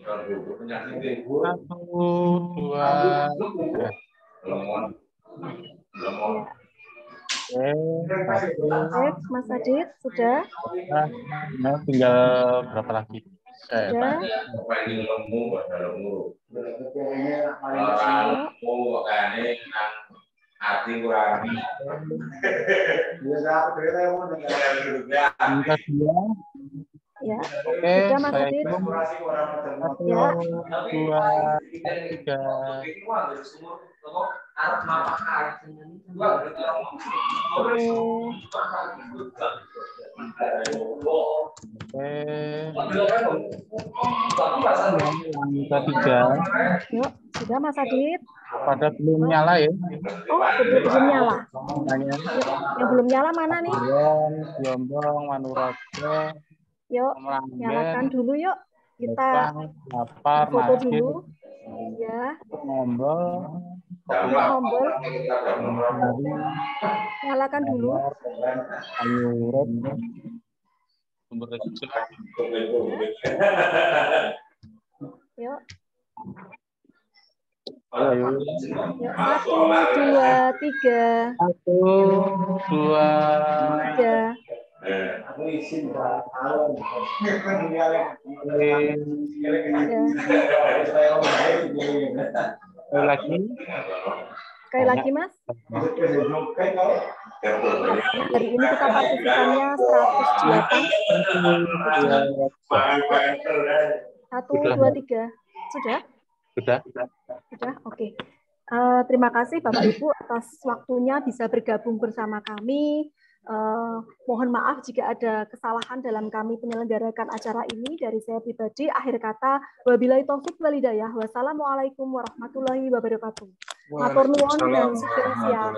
1, 2, 3. Oke, Mas Adit, sudah? Nah, tinggal berapa lagi? Sudah. Ya, oke, sudah Mas saya Adit. hitung. 1, Ya. 2, 3. Yuk, Sudah Mas Adit? Pada belum nyala ya. Oh, belum nyala. Tanya. Yang belum nyala mana nih? Jombong, Manuraga, Yuk, Melamben, nyalakan dulu yuk. Kita Lapar, foto Nasir, dulu. Ya. Ngombol, Ngombol. Nyalakan dulu. Ayurat, sumber kecil. Yuk. Ayo. Yuk, 1, 2, 3. 1, 2, 3. Lagi. Sekali lagi Mas. Hari ini kita partisipannya 108. 1, 2, 3. Sudah? Sudah. Sudah, oke. Terima kasih Bapak Ibu atas waktunya bisa bergabung bersama kami. Mohon maaf jika ada kesalahan dalam kami menyelenggarakan acara ini. Dari saya pribadi, akhir kata, wabillahi taufik wal hidayah. Wassalamualaikum warahmatullahi wabarakatuh. Matur nuwun dan sugeng siang.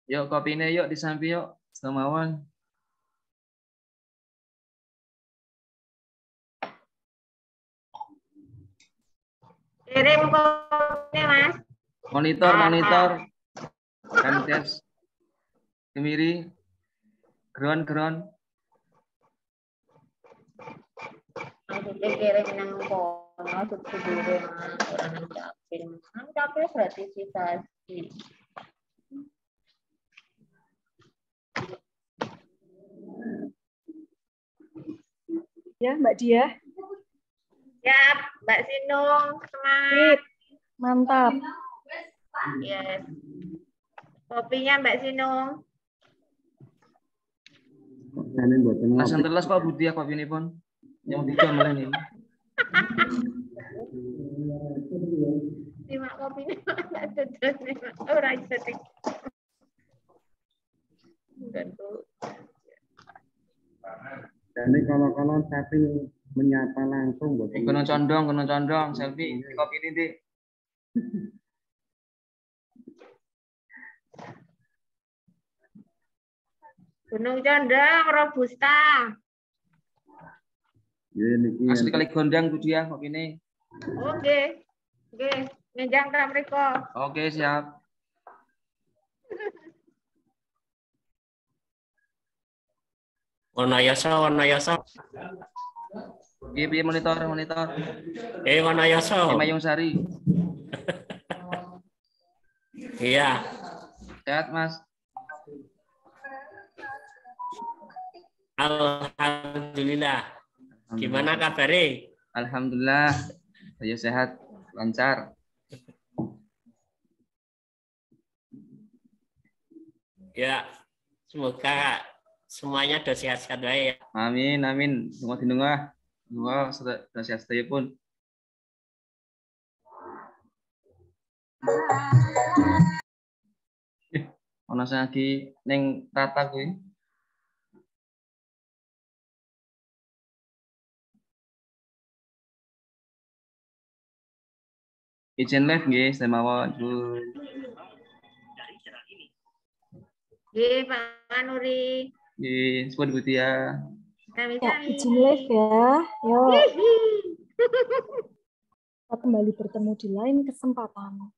Yuk kopinya yuk disampi yuk. Semawan. Kirim kopinya Mas. Monitor. Kantes. Kemiri. Geron. Maksudnya kirim nang kono sedulure Mas, ora nang capil. Nang capil gratifikasi. Ya, Mbak Dia. Ya, Mbak Sinung, semangat. Mantap. Yes. Kopinya Mbak Sinung. Langsung telas kok Budi ya kopi ini pun. Yang tiga malah ini. Terima kopinya Mbak Dodon. Ora iso tek. Jadi kalau capil menyapa langsung buat kono condong selfie kopi ini Dik. Gunung Condong Robusta. Asli kali gondang Budi ya kopi ini. Oke. Ngenjang ta mriko. Oke, siap. Warna yasa. Piye monitor. Warna yasa. Mayung Sari. Iya. Sehat, Mas. Alhamdulillah. Gimana kabarnya? Alhamdulillah. Saya sehat, lancar. Ya, semoga semuanya sudah sehat-sehat baik ya. Amin. Semua dinungah. Semua sudah sehat sedaya pun. Ono lagi neng rata kuwi. Izin live nggih, saya mawon. Nggih, Pak Manuri. Nggih, sepun Budi ya. Sami-sami. Izin live ya. Yuk. Kita kembali bertemu di lain kesempatan.